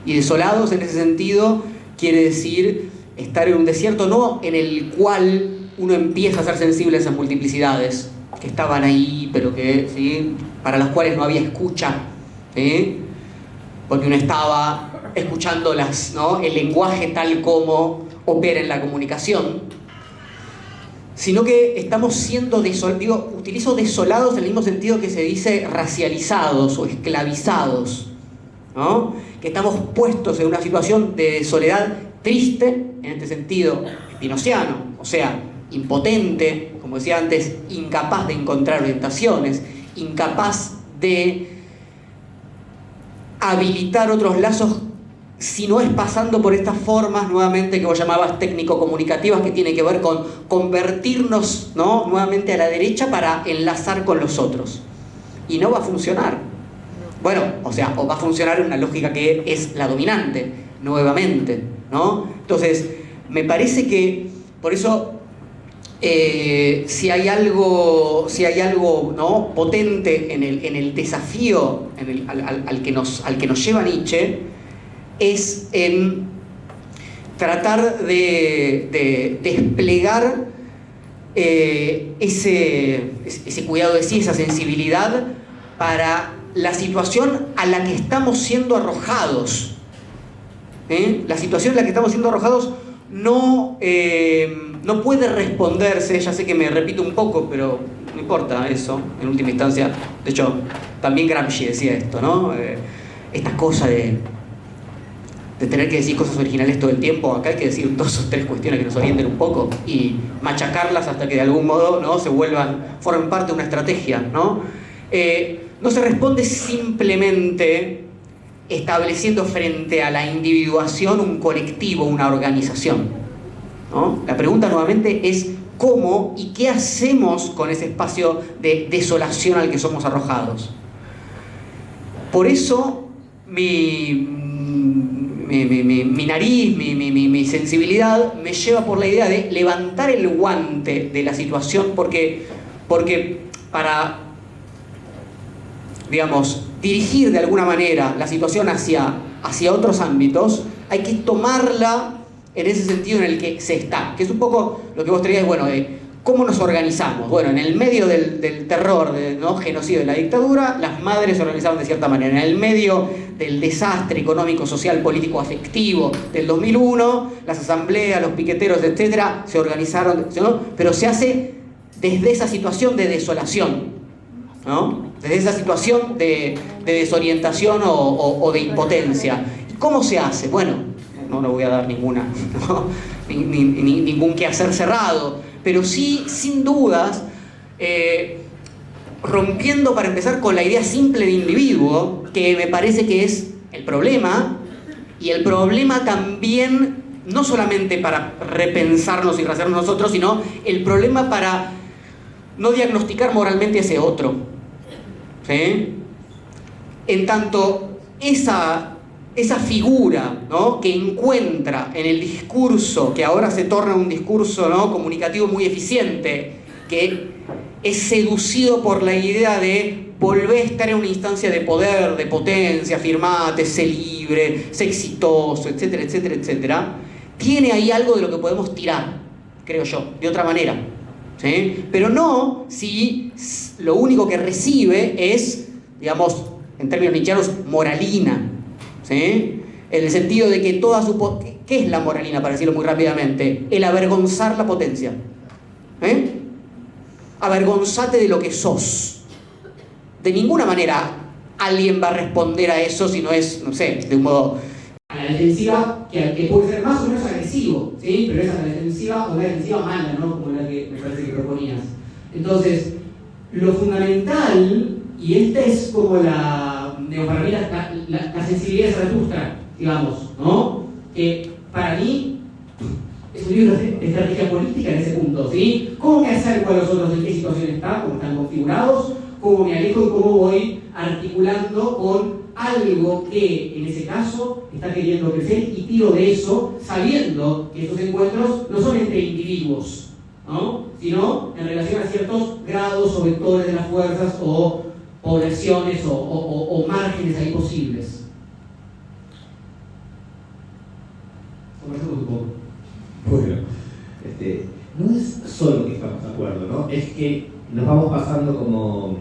Y desolados en ese sentido quiere decir estar en un desierto no en el cual uno empieza a ser sensible a esas multiplicidades que estaban ahí, pero que, ¿sí?, para las cuales no había escucha, ¿sí?, porque uno estaba escuchando ¿no?, el lenguaje tal como opera en la comunicación, sino que estamos siendo utilizo desolados en el mismo sentido que se dice racializados o esclavizados, ¿no? Que estamos puestos en una situación de soledad triste, en este sentido spinociano, o sea, impotente, como decía antes, incapaz de encontrar orientaciones, incapaz de habilitar otros lazos, si no es pasando por estas formas nuevamente que vos llamabas técnico-comunicativas, que tiene que ver con convertirnos, ¿no?, nuevamente a la derecha para enlazar con los otros. Y no va a funcionar. Bueno, o sea, o va a funcionar en una lógica que es la dominante, nuevamente, ¿no? Entonces, me parece que, por eso, si hay algo, ¿no?, potente en el desafío al que nos lleva Nietzsche, es en tratar de desplegar ese cuidado de sí, esa sensibilidad para la situación a la que estamos siendo arrojados. La situación en la que estamos siendo arrojados no no puede responderse, ya sé que me repito un poco, pero no importa eso, en última instancia. De hecho, también Gramsci decía esto, ¿no? Esta cosa de tener que decir cosas originales todo el tiempo. Acá hay que decir 2 o 3 cuestiones que nos orienten un poco y machacarlas hasta que de algún modo, ¿no?, formen parte de una estrategia, ¿no? No se responde simplemente estableciendo frente a la individuación un colectivo, una organización, ¿no? La pregunta nuevamente es cómo y qué hacemos con ese espacio de desolación al que somos arrojados. Por eso mi nariz, mi sensibilidad me lleva por la idea de levantar el guante de la situación, porque para, digamos, dirigir de alguna manera la situación hacia otros ámbitos, hay que tomarla en ese sentido en el que se está, que es un poco lo que vos traías, bueno, de cómo nos organizamos. Bueno, en el medio del terror, ¿no?, genocidio de la dictadura, las madres se organizaban de cierta manera. En el medio del desastre económico, social, político, afectivo del 2001, las asambleas, los piqueteros, etcétera, se organizaron, ¿no?, pero se hace desde esa situación de desolación, ¿no?, desde esa situación de desorientación o de impotencia. ¿Y cómo se hace? Bueno, no le voy a dar ninguna, ¿no?, ningún quehacer cerrado, pero sí, sin dudas, rompiendo para empezar con la idea simple de individuo, que me parece que es el problema, y el problema también, no solamente para repensarnos y rehacernos nosotros, sino el problema para no diagnosticar moralmente ese otro, ¿sí? En tanto esa figura, ¿no?, que encuentra en el discurso, que ahora se torna un discurso, ¿no?, comunicativo muy eficiente, que es seducido por la idea de volver a estar en una instancia de poder, de potencia, afirmate, sé libre, sé exitoso, etcétera, etcétera, etcétera, tiene ahí algo de lo que podemos tirar, creo yo, de otra manera, ¿sí? Pero no si lo único que recibe es, digamos, en términos nietzscheanos, moralina, ¿sí? En el sentido de que toda su... ¿Qué es la moralina, para decirlo muy rápidamente? El avergonzar la potencia. Avergonzate de lo que sos. De ninguna manera alguien va a responder a eso si no es, no sé, de un modo a la defensiva, que puede ser más o menos agresivo, ¿sí? Pero es a la defensiva o una defensiva mala, ¿no?, como la que me parece que proponías. Entonces, lo fundamental, y esta es como la sensibilidad de Zaratustra, digamos, ¿no?, que para mí es un libro de estrategia política en ese punto, ¿sí? ¿Cómo me acerco a los otros? ¿En qué situación está? ¿Cómo están configurados? ¿Cómo me alejo y cómo voy articulando con algo que en ese caso está queriendo crecer? Y tiro de eso sabiendo que esos encuentros no son entre individuos, ¿no?, sino en relación a ciertos grados o vectores de las fuerzas o poblaciones o márgenes ahí posibles. Conversemos un poco. Bueno, no es solo que estamos de acuerdo, ¿no? Es que nos vamos pasando como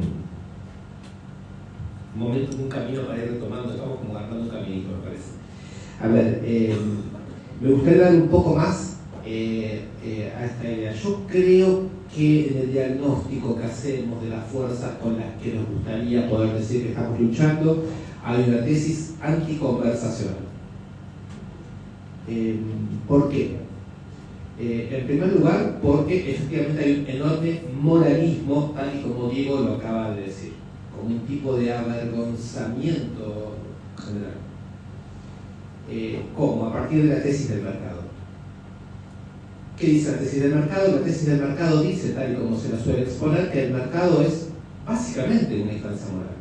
momentos de un camino para ir retomando, estamos como agarrando un caminito, me parece. A ver, me gustaría dar un poco más a esta idea. Yo creo que en el diagnóstico que hacemos de las fuerzas con las que nos gustaría poder decir que estamos luchando, hay una tesis anticonversacional. ¿Por qué? En primer lugar, porque efectivamente hay un enorme moralismo, tal y como Diego lo acaba de decir, como un tipo de avergonzamiento general. ¿Cómo? A partir de la tesis del mercado. ¿Qué dice la tesis del mercado? La tesis del mercado dice, tal y como se la suele exponer, que el mercado es básicamente una instancia moral.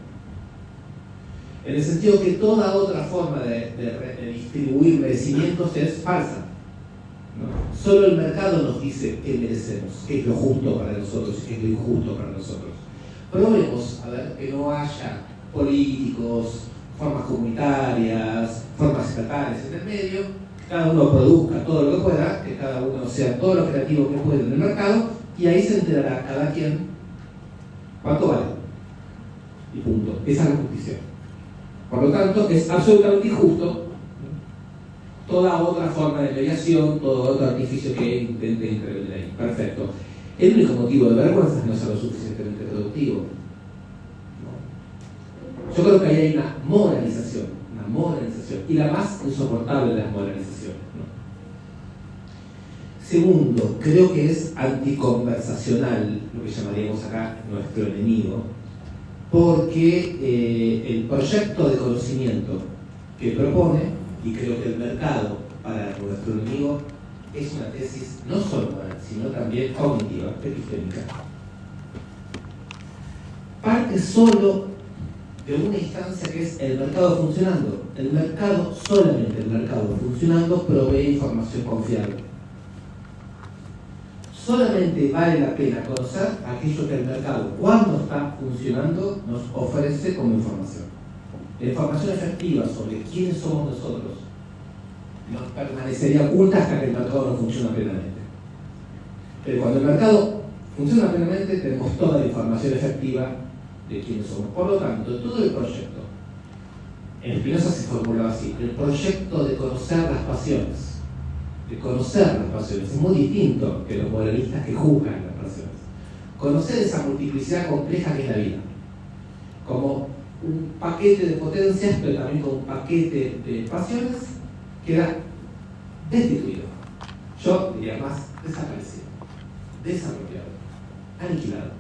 En el sentido que toda otra forma de distribuir merecimientos es falsa, ¿no? Solo el mercado nos dice qué merecemos, qué es lo justo para nosotros y qué es lo injusto para nosotros. Probemos a ver que no haya políticos, formas comunitarias, formas estatales en el medio, cada uno produzca todo lo que pueda, que cada uno sea todo lo creativo que pueda en el mercado, y ahí se enterará cada quien cuánto vale. Y punto. Esa es la justicia. Por lo tanto, es absolutamente injusto toda otra forma de mediación, todo otro artificio que intente intervenir ahí. Perfecto. El único motivo de vergüenza es no ser lo suficientemente productivo. ¿No? Yo creo que ahí hay una moralización, y la más insoportable de las moralizaciones. ¿No? Segundo, creo que es anticonversacional, lo que llamaríamos acá nuestro enemigo, porque el proyecto de conocimiento que propone, y creo que el mercado para nuestro enemigo, es una tesis no solo moral, sino también cognitiva, epistémica. Parte solo de una instancia que es el mercado funcionando. El mercado, solamente el mercado funcionando, provee información confiable. Solamente vale la pena conocer aquello que el mercado, cuando está funcionando, nos ofrece como información. La información efectiva sobre quiénes somos nosotros nos permanecería oculta hasta que el mercado no funciona plenamente. Pero cuando el mercado funciona plenamente, tenemos toda la información efectiva de quiénes somos. Por lo tanto, todo el proyecto, en Spinoza se formulaba así: el proyecto de conocer las pasiones. De conocer las pasiones es muy distinto que los moralistas que juzgan las pasiones. Conocer esa multiplicidad compleja que es la vida, como un paquete de potencias, pero también como un paquete de pasiones, queda destituido. Yo diría más desaparecido, desapropiado, aniquilado.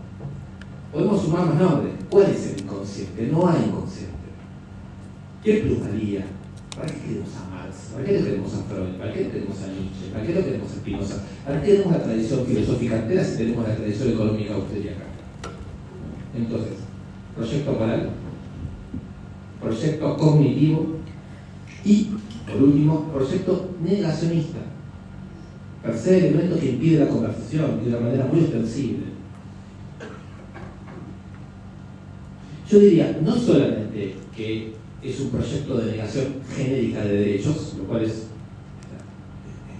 Podemos sumar más nombres. ¿Cuál es el inconsciente? No hay inconsciente. ¿Qué plusvalía? ¿Para qué queremos a Marx? ¿Para qué no queremos a Freud? ¿Para qué no queremos a Nietzsche? ¿Para qué no queremos a Spinoza? ¿Para qué tenemos la tradición filosófica entera si tenemos la tradición económica austríaca? Entonces, proyecto moral, proyecto cognitivo y, por último, proyecto negacionista. Tercer elemento que impide la conversación y de una manera muy ostensible. Yo diría, no solamente que es un proyecto de negación genérica de derechos, lo cual es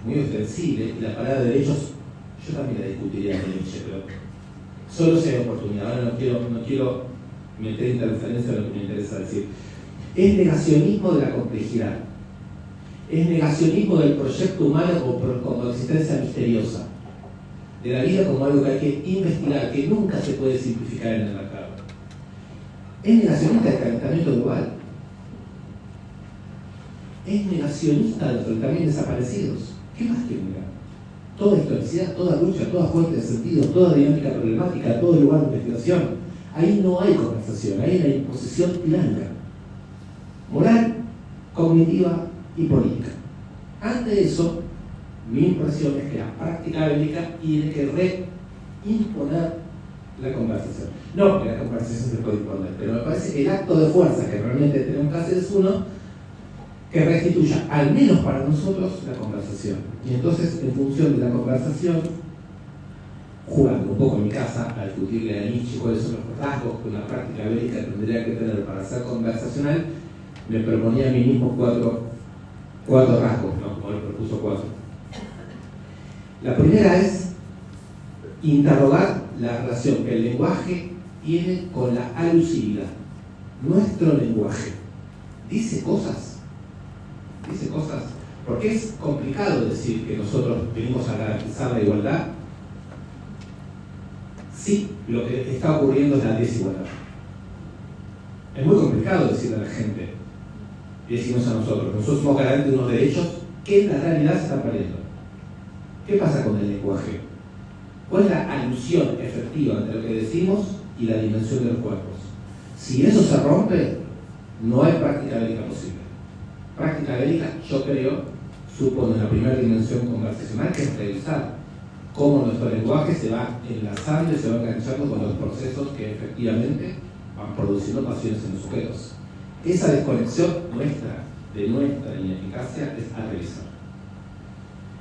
muy ostensible, y la palabra derechos yo también la discutiría en Nietzsche, pero solo si hay oportunidad. Ahora no quiero meter interferencia en lo que me interesa decir. Es negacionismo de la complejidad, es negacionismo del proyecto humano como existencia misteriosa, de la vida como algo que hay que investigar, que nunca se puede simplificar en el mercado. Es negacionista del calentamiento global, es negacionista de los también desaparecidos. ¿Qué más quiere negar? Toda historicidad, toda lucha, toda fuente de sentido, toda dinámica problemática, todo lugar de investigación. Ahí no hay conversación, ahí hay una imposición tiránica, moral, cognitiva y política. Ante eso, mi impresión es que la práctica bélica tiene que reimponer la conversación. No que la conversación se puede imponer, pero me parece que el acto de fuerza que realmente tenemos que hacer es uno que restituya, al menos para nosotros, la conversación. Y entonces, en función de la conversación, jugando un poco en mi casa a discutirle a Nietzsche cuáles son los rasgos que una práctica bélica tendría que tener para ser conversacional, me proponía a mí mismo cuatro rasgos, ¿no? Como le propuso 4. La primera es interrogar la relación que el lenguaje tiene con la alusividad. Nuestro lenguaje dice cosas, porque es complicado decir que nosotros venimos a garantizar la igualdad si lo que está ocurriendo es la desigualdad. Es muy complicado decirle a la gente, y decimos a nosotros somos garantes de unos derechos que en la realidad se están perdiendo. ¿Qué pasa con el lenguaje? ¿Cuál es la alusión efectiva entre lo que decimos y la dimensión de los cuerpos? Si eso se rompe, no hay práctica bélica posible. Práctica bélica, yo creo, supone la primera dimensión conversacional, que es revisar cómo nuestro lenguaje se va enlazando y se va enganchando con los procesos que efectivamente van produciendo pasiones en los sujetos. Esa desconexión de nuestra ineficacia es a revisar.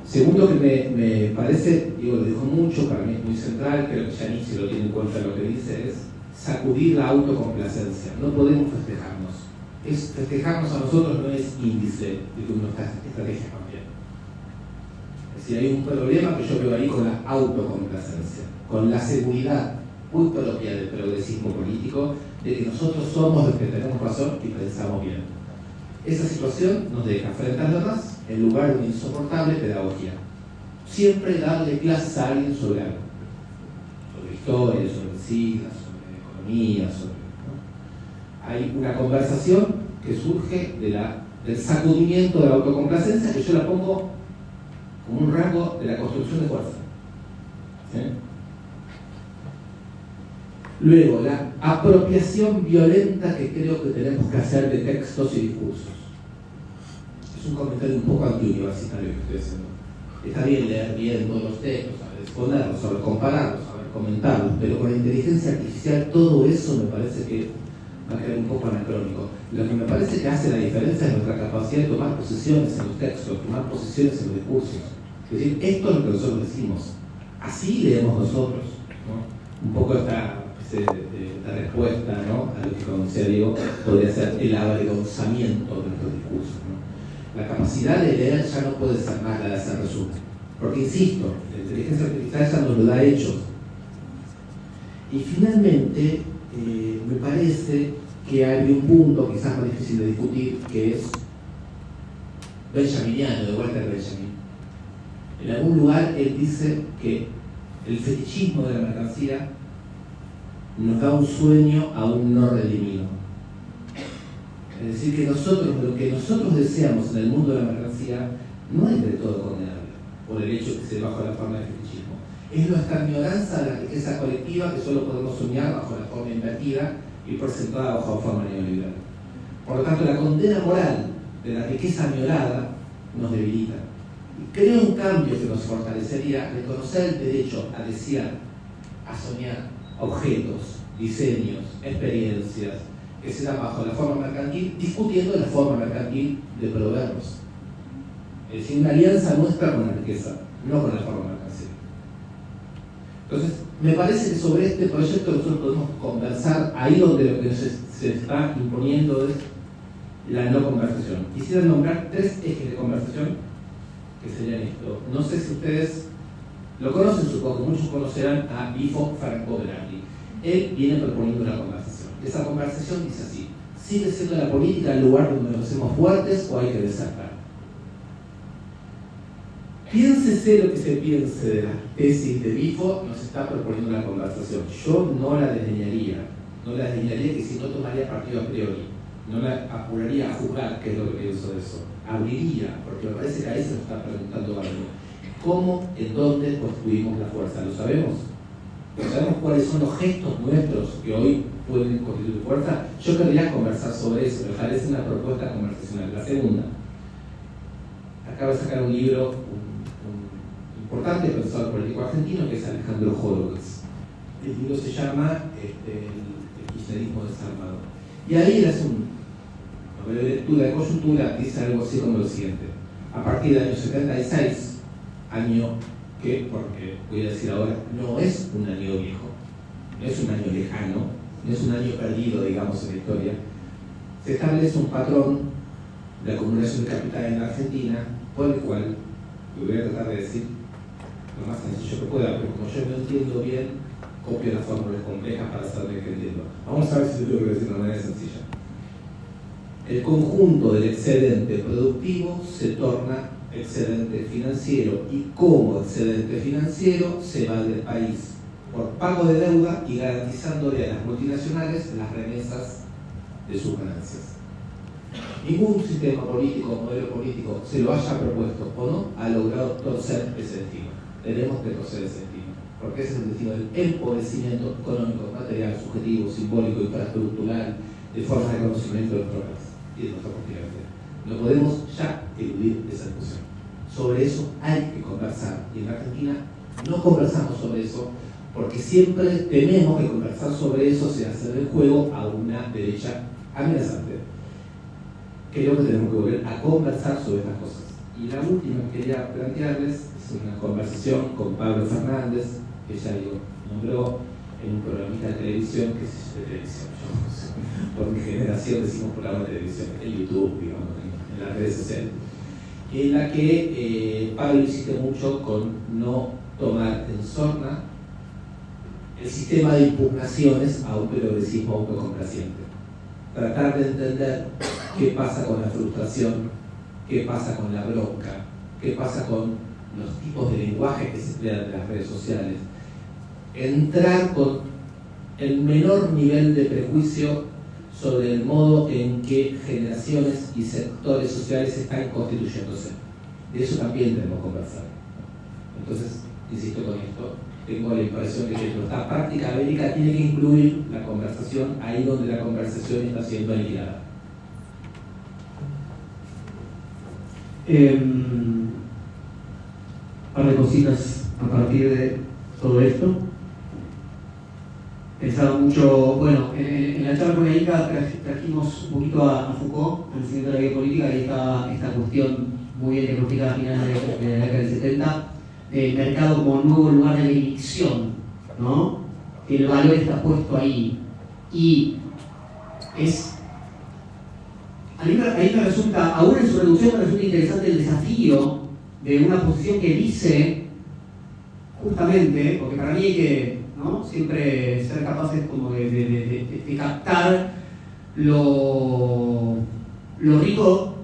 Segundo, que me parece, lo dijo mucho, para mí es muy central, creo que ya Nietzsche lo tiene en cuenta, lo que dice es sacudir la autocomplacencia. No podemos festejarnos. Festejarnos a nosotros no es índice de que nuestras estrategias cambian. Es decir, hay un problema que yo veo ahí con la autocomplacencia, con la seguridad muy propia del progresismo político de que nosotros somos los que tenemos razón y pensamos bien. Esa situación nos deja frente a los demás en lugar de una insoportable pedagogía. Siempre darle clases a alguien sobre algo. Sobre historia, sobre SIDA, sobre economía, ¿no? Hay una conversación que surge del sacudimiento de la autocomplacencia, que yo la pongo como un rasgo de la construcción de fuerza. ¿Sí? Luego, la apropiación violenta que creo que tenemos que hacer de textos y discursos. Es un comentario un poco antiuniversitario que estoy haciendo. Está bien leer bien todos los textos, saber exponerlos, saber compararlos, saber comentarlos, pero con la inteligencia artificial todo eso me parece que va a quedar un poco anacrónico. Lo que me parece que hace la diferencia es nuestra capacidad de tomar posiciones en los textos, tomar posiciones en los discursos. Es decir, esto es lo que nosotros decimos. Así leemos nosotros, ¿no? Un poco esta respuesta, ¿no?, a lo que, como decía Diego, podría ser el avergonzamiento de nuestros discursos, ¿no? La capacidad de leer ya no puede ser más la de hacer resumen. Porque, insisto, la inteligencia artificial ya nos lo da hecho. Y finalmente, me parece que hay un punto quizás más difícil de discutir, que es benjaminiano, de Walter Benjamin. En algún lugar él dice que el fetichismo de la mercancía nos da un sueño aún no redimido. Es decir, que lo que nosotros deseamos en el mundo de la mercancía no es del todo condenable, por el hecho de que se bajo la forma de fetichismo. Es nuestra añoranza de la riqueza colectiva que solo podemos soñar bajo la forma invertida y presentada bajo la forma neoliberal. Por lo tanto, la condena moral de la riqueza añorada nos debilita. Y creo un cambio que nos fortalecería reconocer el derecho a desear, a soñar objetos, diseños, experiencias que se dan bajo la forma mercantil, discutiendo la forma mercantil de proveerlos. Es decir, una alianza nuestra con la riqueza, no con la forma mercantil. Entonces, me parece que sobre este proyecto nosotros podemos conversar ahí donde lo que se está imponiendo es la no conversación. Quisiera nombrar 3 ejes de conversación que serían esto. No sé si ustedes lo conocen, supongo que muchos conocerán a Bifo Franco-Berardi. Él viene proponiendo una conversación. Esa conversación dice así: ¿sigue siendo la política el lugar donde nos hacemos fuertes o hay que desertar? Piénsese lo que se piense de la tesis de Bifo, nos está proponiendo una conversación. Yo no la desdeñaría, que si no tomaría partido a priori, no la apuraría a juzgar qué es lo que pienso de eso. Abriría, porque me parece que ahí se nos está preguntando algo. ¿Cómo, en dónde construimos la fuerza? ¿Lo sabemos? ¿Sabemos cuáles son los gestos nuestros que hoy pueden constituir fuerza? Yo querría conversar sobre eso, me parece una propuesta conversacional. La segunda, acabo de sacar un libro, un importante pensador político argentino, que es Alejandro Horowitz. El libro se llama El kirchnerismo desarmado. Y ahí él hace una breve lectura de coyuntura, dice algo así como lo siguiente: a partir del año 76, año que, porque voy a decir ahora, no es un año viejo, no es un año lejano, no es un año perdido, digamos, en la historia, se establece un patrón de acumulación de capital en la Argentina, por el cual, lo voy a tratar de decir lo más sencillo que pueda, pero como yo no entiendo bien, copio las fórmulas complejas para saber que entiendo. Vamos a ver si lo tengo que decir de una manera sencilla. El conjunto del excedente productivo se torna excedente financiero, y como excedente financiero se va del país por pago de deuda y garantizándole a las multinacionales las remesas de sus ganancias. Ningún sistema político, modelo político, se lo haya propuesto o no, ha logrado torcer ese destino. Tenemos que torcer ese destino, porque ese es el destino del empobrecimiento económico, material, subjetivo, simbólico, infraestructural, de forma de conocimiento de nuestro país y de nuestra continente. No podemos ya eludir esa discusión. Sobre eso hay que conversar. Y en Argentina no conversamos sobre eso porque siempre tememos que conversar sobre eso sea hacer el juego a una derecha amenazante. Creo que tenemos que volver a conversar sobre estas cosas. Y la última que quería plantearles es una conversación con Pablo Fernández, que ya nombró en un programita de televisión, que es de televisión, por mi generación decimos programa de televisión, en YouTube, digamos, en las redes sociales, en la que Pablo insiste mucho con no tomar en sorna el sistema de impugnaciones a un progresismo autocomplaciente. Tratar de entender qué pasa con la frustración qué pasa con la bronca, qué pasa con los tipos de lenguaje que se emplean en las redes sociales. Entrar con el menor nivel de prejuicio sobre el modo en que generaciones y sectores sociales están constituyéndose. De eso también tenemos que conversar. Entonces, insisto con esto, tengo la impresión de que nuestra práctica bélica tiene que incluir la conversación ahí donde la conversación está siendo aniquilada. Un par de cositas a partir de todo esto. Pensaba mucho, bueno, en la charla con Erika trajimos un poquito a Foucault, el nacimiento de la vida política, y esta cuestión muy bien diagnosticada a finales de la década del 70, del mercado como nuevo lugar de elección, ¿no? El valor está puesto ahí. Y a mí me resulta, aún en su reducción, me resulta interesante el desafío de una posición que dice, justamente, porque para mí hay que, ¿no?, siempre ser capaces como de captar lo rico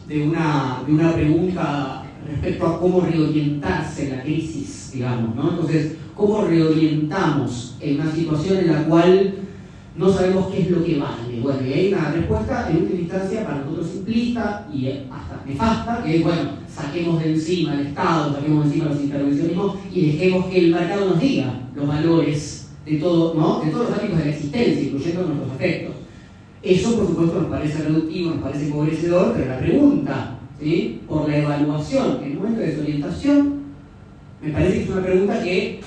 de una pregunta respecto a cómo reorientarse en la crisis, digamos, ¿no? Entonces, ¿cómo reorientamos en una situación en la cual no sabemos qué es lo que vale? Bueno, y hay una respuesta en última instancia para nosotros simplista y hasta nefasta, que es, bueno, saquemos de encima el Estado, saquemos de encima los intervencionismos y dejemos que el mercado nos diga los valores de todo, ¿no?, de todos los ámbitos de la existencia, incluyendo nuestros afectos. Eso, por supuesto, nos parece reductivo, nos parece empobrecedor, pero la pregunta, ¿sí?, por la evaluación en un momento de desorientación, me parece que es una pregunta que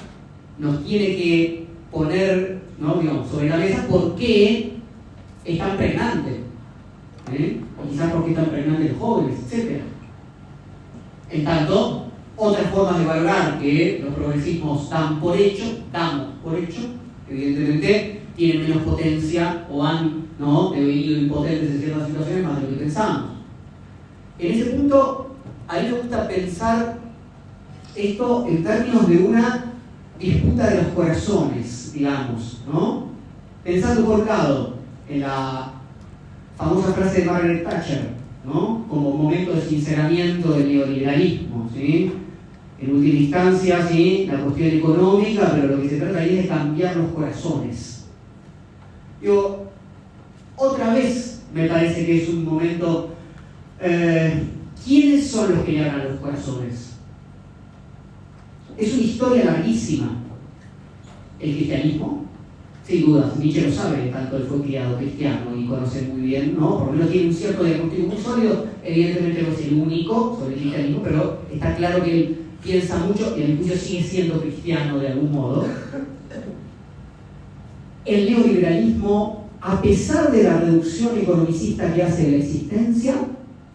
nos tiene que poner, ¿no?, digamos, sobre la mesa por qué es tan pregnante, o quizás por qué es tan pregnante los jóvenes, etc. En tanto, otras formas de valorar que los progresismos damos por hecho, evidentemente tienen menos potencia o han, ¿no?, devenido impotentes en ciertas situaciones más de lo que pensamos. En ese punto, a mí me gusta pensar esto en términos de una disputa de los corazones, digamos, ¿no? Pensando por un lado en la famosa frase de Margaret Thatcher, ¿no?, como momento de sinceramiento del neoliberalismo, ¿sí? En última instancia, ¿sí?, la cuestión económica, pero lo que se trata ahí es de cambiar los corazones. Digo, otra vez me parece que es un momento. ¿Quiénes son los que le hablan a los corazones? Es una historia larguísima. El cristianismo, sin dudas, Nietzsche lo sabe, tanto él fue criado cristiano y conoce muy bien, ¿no? Por lo menos tiene un cierto diagnóstico muy sólido. Evidentemente no es el único sobre el cristianismo, pero está claro que él piensa mucho y a mi juicio sigue siendo cristiano de algún modo. El neoliberalismo, a pesar de la reducción economicista que hace de la existencia,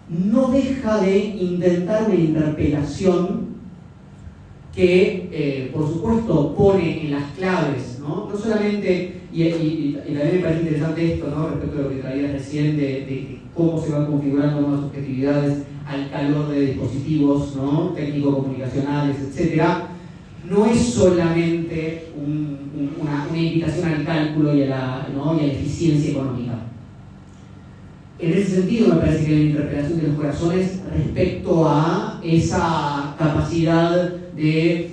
no deja de intentar una interpelación que, por supuesto, pone en las claves, ¿no? No solamente, y también me parece interesante esto, ¿no?, respecto a lo que traías recién de cómo se van configurando nuevas subjetividades al calor de dispositivos, ¿no?, técnico-comunicacionales, etc. No es solamente una invitación al cálculo y a la eficiencia económica. En ese sentido, me parece que hay una interpelación de los corazones respecto a esa capacidad de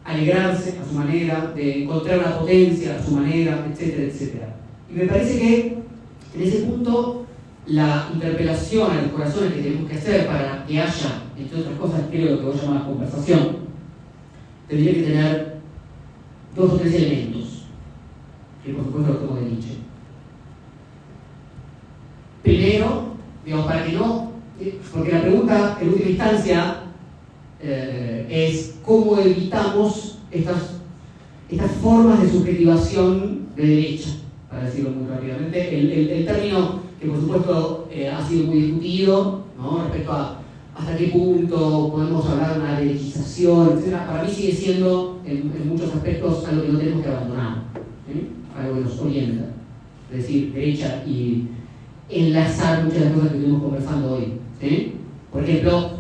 alegrarse a su manera, de encontrar una potencia a su manera, etcétera, etcétera. Y me parece que en ese punto la interpelación a los corazones que tenemos que hacer para que haya, entre otras cosas, creo que voy a llamar conversación, tendría que tener 2 o 3 elementos, que por supuesto lo tomo de Nietzsche. Primero, digamos, para que no, porque la pregunta en última instancia es cómo evitamos estas formas de subjetivación de derecha, para decirlo muy rápidamente. El término que por supuesto ha sido muy discutido, ¿no?, respecto a hasta qué punto podemos hablar de una derechización, etc. Para mí sigue siendo en muchos aspectos algo que no tenemos que abandonar, ¿sí?, algo que nos orienta, es decir, derecha y enlazar muchas de las cosas que estuvimos conversando hoy, ¿sí? Por ejemplo,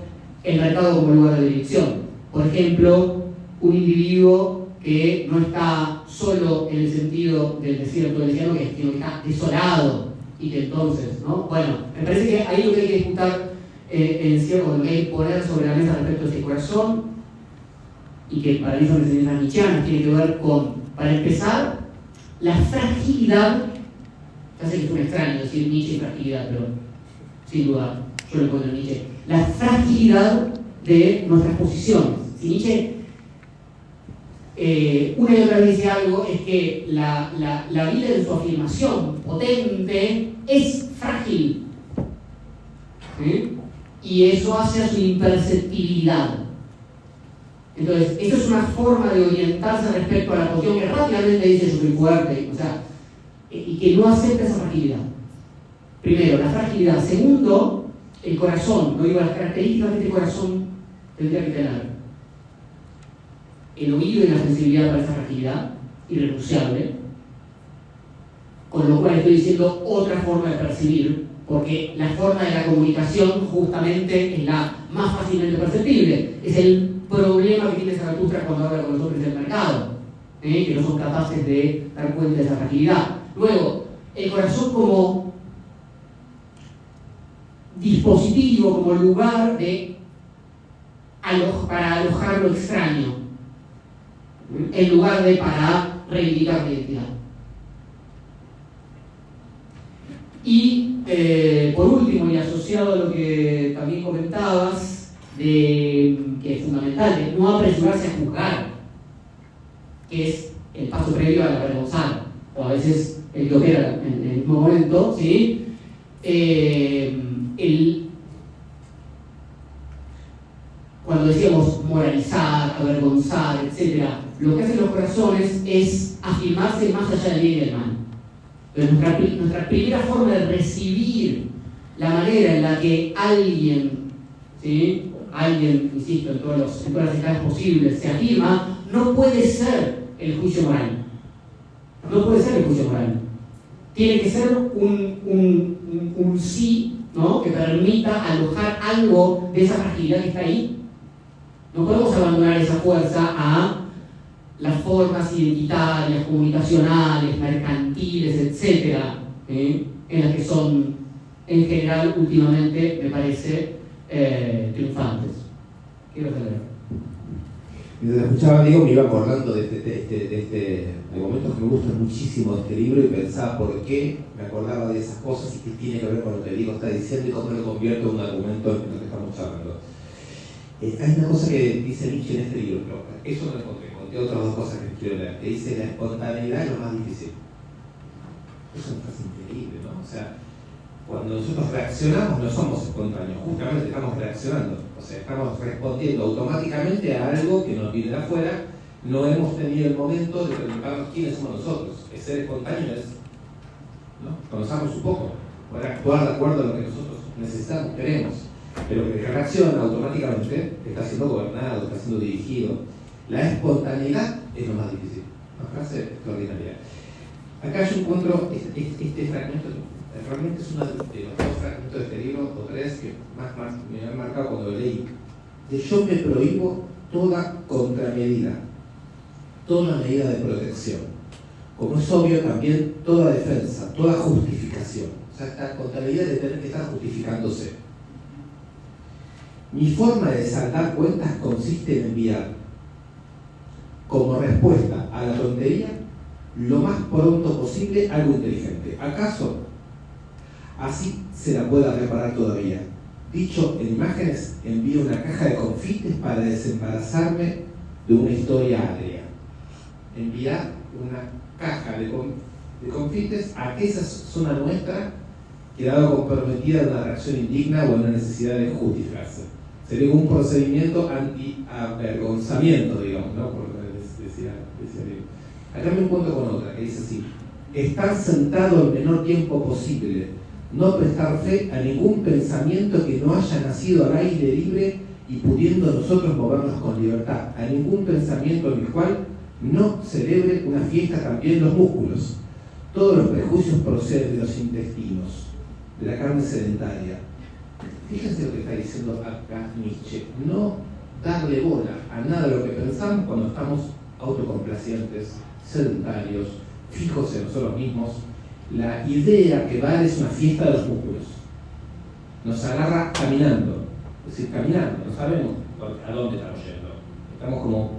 el mercado como lugar de elección. Por ejemplo, un individuo que no está solo en el sentido del desierto deliciano, sino que está desolado y que entonces, ¿no? Bueno, me parece que ahí lo que hay que disputar encierro lo que hay que poner sobre la mesa respecto a este corazón, y que para mí son enseñanzas nietzscheanas, tiene que ver con, para empezar, la fragilidad. Ya sé que es un extraño decir Nietzsche y fragilidad, pero sin duda yo lo encuentro en Nietzsche. La fragilidad de nuestras posiciones. Si Nietzsche una y otra vez dice algo, es que la vida de su afirmación potente es frágil, ¿sí? Y eso hace a su imperceptibilidad. Entonces, esa es una forma de orientarse respecto a la posición que rápidamente dice yo soy fuerte, o sea, y que no acepta esa fragilidad. Primero, la fragilidad. Segundo, el corazón. No digo las características de este corazón tendría que tener el oído y la sensibilidad para esa fragilidad, irrenunciable, con lo cual estoy diciendo otra forma de percibir, porque la forma de la comunicación justamente es la más fácilmente perceptible. Es el problema que tiene Zaratustra cuando habla con los hombres del mercado, que no son capaces de dar cuenta de esa fragilidad. Luego, el corazón como dispositivo, como lugar para alojar lo extraño, en lugar de para reivindicar la identidad. Y por último, y asociado a lo que también comentabas, que es fundamental, de no apresurarse a juzgar, que es el paso previo a la avergonzar, o a veces el que opera en el mismo momento, ¿sí? Cuando decíamos moralizar, avergonzar, etc., lo que hacen los corazones es afirmarse más allá del bien y del mal. Entonces, nuestra primera forma de recibir la manera en la que alguien, ¿sí? Alguien, insisto, en todas las escalas posibles, se afirma, no puede ser el juicio moral. No puede ser el juicio moral. Tiene que ser un sí, ¿no?, que permita alojar algo de esa fragilidad que está ahí. No podemos abandonar esa fuerza a las formas identitarias, comunicacionales, mercantiles, etcétera, en las que son, en general, últimamente, me parece, triunfantes. Quiero saber. Mientras escuchaba a Diego me iba acordando de momentos que me gustan muchísimo de este libro y pensaba por qué me acordaba de esas cosas y qué tiene que ver con lo que Diego está diciendo y cómo lo convierto en un argumento en lo que estamos hablando. Hay una cosa que dice Nietzsche en este libro, pero eso no lo encontré otras dos cosas que quiero leer, que dice la espontaneidad es lo más difícil. Eso es una frase increíble, ¿no? O sea, cuando nosotros reaccionamos no somos espontáneos, justamente estamos reaccionando, o sea, estamos respondiendo automáticamente a algo que nos viene de afuera, no hemos tenido el momento de preguntarnos quiénes somos nosotros. Es ser espontáneo, ¿no? Conozcamos un poco, poder actuar de acuerdo a lo que nosotros necesitamos, queremos, pero que reacciona automáticamente, está siendo gobernado, está siendo dirigido. La espontaneidad es lo más difícil. Una frase extraordinaria. Acá yo encuentro este fragmento, realmente es uno de los dos fragmentos de este libro, o tres, que más me han marcado cuando lo leí. De yo me prohíbo toda contramedida, toda medida de protección. Como es obvio, también toda defensa, toda justificación. O sea, esta contramedida de tener que estar justificándose. Mi forma de saldar cuentas consiste en enviar como respuesta a la tontería lo más pronto posible algo inteligente. ¿Acaso así se la pueda reparar todavía? Dicho en imágenes, envío una caja de confites para desembarazarme de una historia agria. Enviar una caja de confites a aquella zona nuestra quedado comprometida en una reacción indigna o en una necesidad de justificarse. Sería un procedimiento anti-avergonzamiento, digamos, ¿no? Por decía acá me encuentro con otra que dice así: estar sentado el menor tiempo posible, no prestar fe a ningún pensamiento que no haya nacido al aire libre y pudiendo nosotros movernos con libertad, a ningún pensamiento en el cual no celebre una fiesta también los músculos. Todos los prejuicios proceden de los intestinos, de la carne sedentaria. Fíjense lo que está diciendo acá Nietzsche: no darle bola a nada de lo que pensamos cuando estamos autocomplacientes, sedentarios, fijos en nosotros mismos. La idea que vale es una fiesta de los músculos. Nos agarra caminando. Es decir, caminando, no sabemos a dónde estamos yendo. Estamos como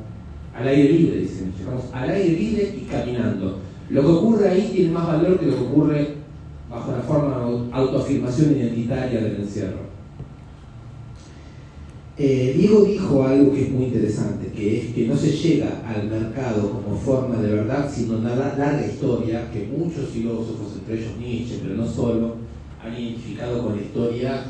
al aire libre, dicen. Estamos al aire libre y caminando. Lo que ocurre ahí tiene más valor que lo que ocurre bajo la forma de autoafirmación identitaria del encierro. Diego dijo algo que es muy interesante, que es que no se llega al mercado como forma de verdad, sino una larga historia que muchos filósofos, entre ellos Nietzsche, pero no solo, han identificado con la historia,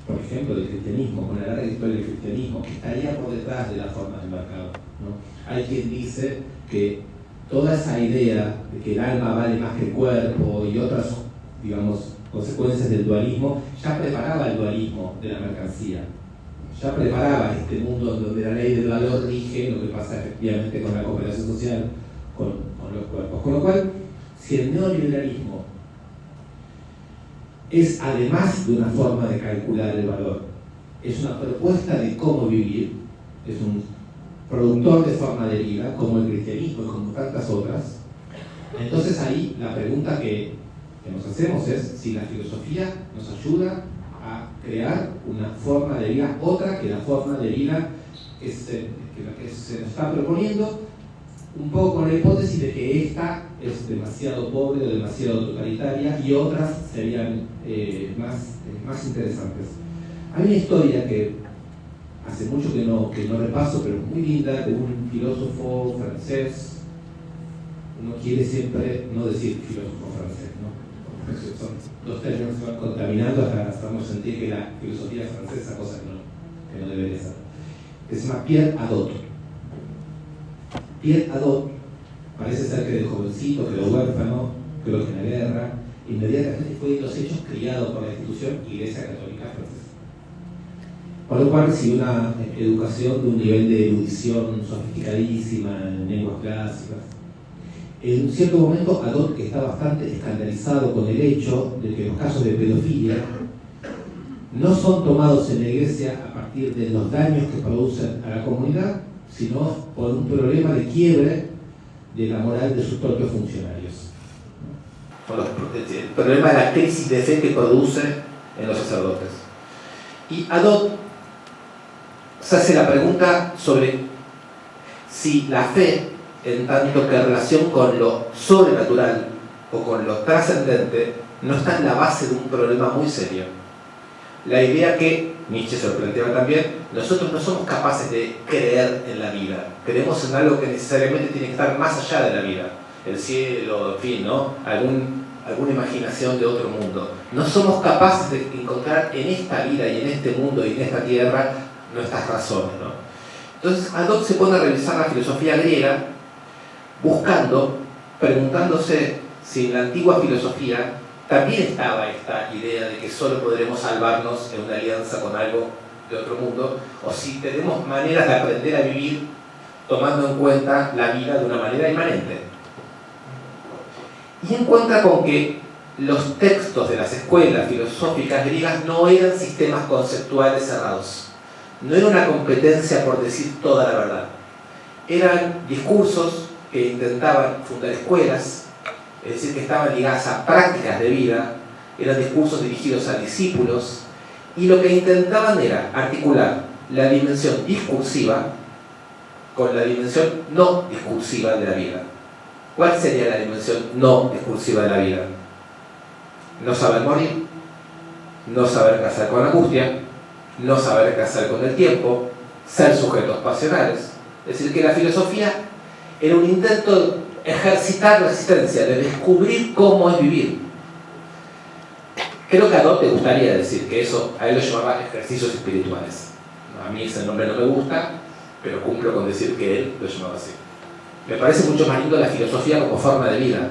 por ejemplo, del cristianismo, con la larga historia del cristianismo, que estaría por detrás de la forma del mercado, ¿no? Hay quien dice que toda esa idea de que el alma vale más que el cuerpo y otras, digamos, consecuencias del dualismo, ya preparaba el dualismo de la mercancía. Ya preparaba este mundo donde la ley del valor rige lo que pasa efectivamente con la cooperación social, con los cuerpos. Con lo cual, si el neoliberalismo es, además de una forma de calcular el valor, es una propuesta de cómo vivir, es un productor de forma de vida, como el cristianismo y como tantas otras, entonces ahí la pregunta que nos hacemos es si la filosofía nos ayuda a crear una forma de vida, otra que la forma de vida que se nos está proponiendo, un poco con la hipótesis de que esta es demasiado pobre o demasiado totalitaria y otras serían más interesantes. Hay una historia que hace mucho que no repaso, pero muy linda, de un filósofo francés. Uno quiere siempre no decir filósofo francés, ¿no? Son dos términos que se van contaminando hasta no sentir que la filosofía es francesa, cosa que no debería ser. Que se llama Pierre Hadot. Pierre Hadot parece ser que de jovencito, quedó huérfano, creo que en la guerra, inmediatamente fue en los hechos criado por la institución Iglesia Católica Francesa. Por lo cual recibió una educación de un nivel de erudición sofisticadísima en lenguas clásicas. En un cierto momento, Hadot, que está bastante escandalizado con el hecho de que los casos de pedofilia no son tomados en la Iglesia a partir de los daños que producen a la comunidad, sino por un problema de quiebre de la moral de sus propios funcionarios. El problema de la crisis de fe que produce en los sacerdotes. Y Hadot se hace la pregunta sobre si la fe, en tanto que en relación con lo sobrenatural o con lo trascendente, no está en la base de un problema muy serio. La idea que Nietzsche se lo planteaba también, nosotros no somos capaces de creer en la vida, creemos en algo que necesariamente tiene que estar más allá de la vida, el cielo, en fin, ¿no? Alguna imaginación de otro mundo. No somos capaces de encontrar en esta vida y en este mundo y en esta tierra nuestras razones, ¿no? Entonces Hadot se pone a revisar la filosofía griega, preguntándose si en la antigua filosofía también estaba esta idea de que solo podremos salvarnos en una alianza con algo de otro mundo, o si tenemos maneras de aprender a vivir tomando en cuenta la vida de una manera inmanente. Y encuentra con que los textos de las escuelas filosóficas griegas no eran sistemas conceptuales cerrados, no era una competencia por decir toda la verdad, eran discursos que intentaban fundar escuelas, es decir, que estaban ligadas a prácticas de vida, eran discursos dirigidos a discípulos, y lo que intentaban era articular la dimensión discursiva con la dimensión no discursiva de la vida. ¿Cuál sería la dimensión no discursiva de la vida? No saber morir, no saber casar con angustia, no saber casar con el tiempo, ser sujetos pasionales. Es decir, que la filosofía era un intento de ejercitar la existencia, de descubrir cómo es vivir. Creo que a Hadot te gustaría decir que eso, a él lo llamaba ejercicios espirituales. A mí ese nombre no me gusta, pero cumplo con decir que él lo llamaba así. Me parece mucho más lindo la filosofía como forma de vida.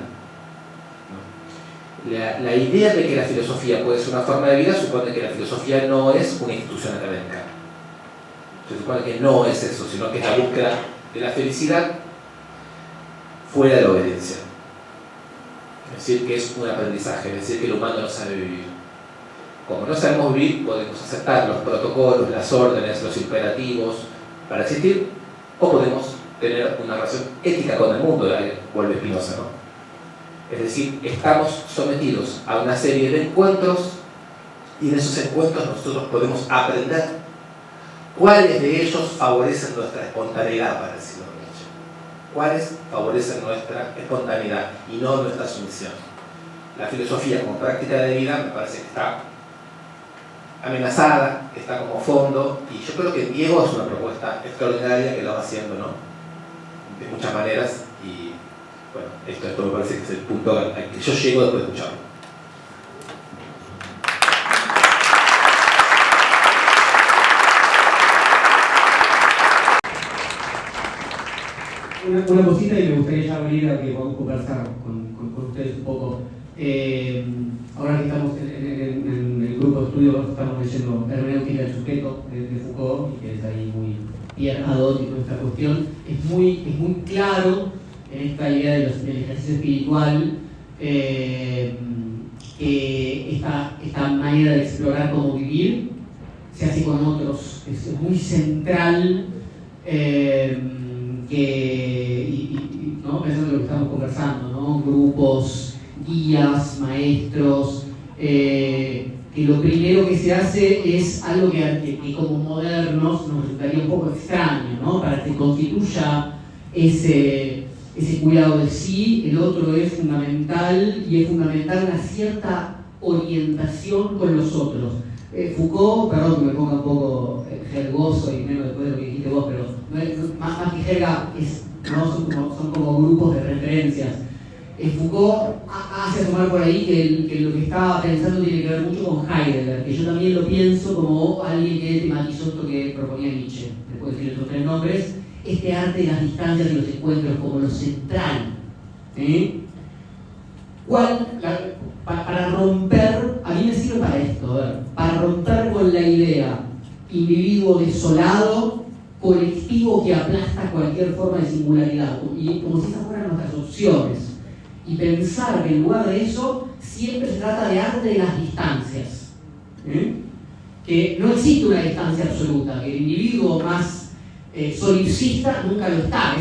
La idea de que la filosofía puede ser una forma de vida supone que la filosofía no es una institución académica. Se supone que no es eso, sino que es la búsqueda de la felicidad fuera de la obediencia. Es decir, que es un aprendizaje, es decir, que el humano no sabe vivir. Como no sabemos vivir, podemos aceptar los protocolos, las órdenes, los imperativos para existir, o podemos tener una relación ética con el mundo, vuelve Spinoza, ¿no? Es decir, estamos sometidos a una serie de encuentros y en esos encuentros nosotros podemos aprender ¿Cuáles de ellos favorecen nuestra espontaneidad, para decirlo Nietzsche? ¿Cuáles favorecen nuestra espontaneidad y no nuestra sumisión? La filosofía como práctica de vida me parece que está amenazada, que está como fondo, y yo creo que Diego es una propuesta extraordinaria que lo va haciendo, ¿no? De muchas maneras, y bueno, esto me parece que es el punto al que yo llego después de escucharlo. Una cosita y me gustaría ya venir a que podamos conversar con ustedes un poco. Ahora que estamos en el grupo de estudio, estamos leyendo Hermenéutica del sujeto de Foucault, y que es ahí muy bien adótico esta cuestión. Es muy claro en esta idea del ejercicio espiritual que esta manera de explorar cómo vivir se hace con otros. Es muy central. ¿No? Pensando en lo que estamos conversando, ¿no? Grupos, guías, maestros, que lo primero que se hace es algo que como modernos nos resultaría un poco extraño, ¿no? Para que constituya ese cuidado de sí. El otro es fundamental, y es fundamental una cierta orientación con los otros. Foucault, perdón que me ponga un poco jergoso y menos después de lo que dijiste vos, pero más que jerga, son como grupos de referencias. Foucault hace asomar por ahí que lo que estaba pensando tiene que ver mucho con Heidegger, que yo también lo pienso como alguien que tematizó esto que proponía Nietzsche, después de decir estos tres nombres, este arte de las distancias y los encuentros como lo central. Para romper, a mí me sirve para esto, para romper con la idea individuo desolado, colectivo que aplasta cualquier forma de singularidad, y como si esas fueran nuestras opciones, y pensar que en lugar de eso siempre se trata de arte de las distancias, que no existe una distancia absoluta, que el individuo más solipsista nunca lo está.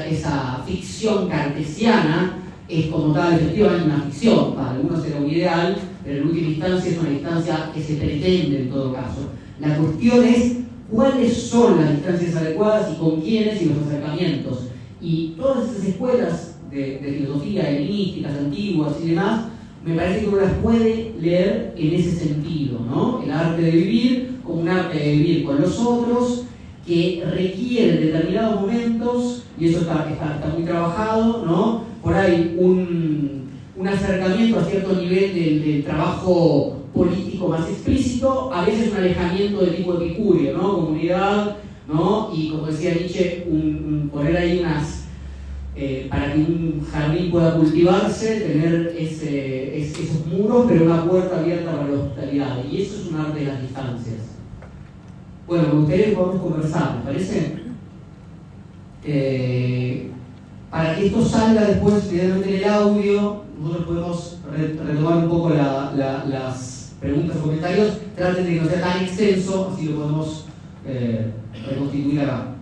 Esa ficción cartesiana es como tal efectivamente una ficción, para algunos será un ideal, pero en última instancia es una distancia que se pretende en todo caso. La cuestión es cuáles son las distancias adecuadas y con quiénes y los acercamientos. Y todas esas escuelas de filosofía helenísticas, antiguas y demás, me parece que uno las puede leer en ese sentido, ¿no? El arte de vivir como un arte de vivir con los otros, que requiere en determinados momentos, y eso está muy trabajado, ¿no? Por ahí un acercamiento a cierto nivel del trabajo político más explícito, a veces un alejamiento de tipo epicúreo, ¿no? Comunidad, ¿no? Y como decía Nietzsche, poner ahí para que un jardín pueda cultivarse, tener esos muros, pero una puerta abierta para la hospitalidad, y eso es un arte de las distancias. Bueno, me gustaría que podamos conversar, ¿me parece? Para que esto salga después directamente en el audio, nosotros podemos retomar un poco las preguntas o comentarios. Traten de que no sea tan extenso, así lo podemos reconstituir acá.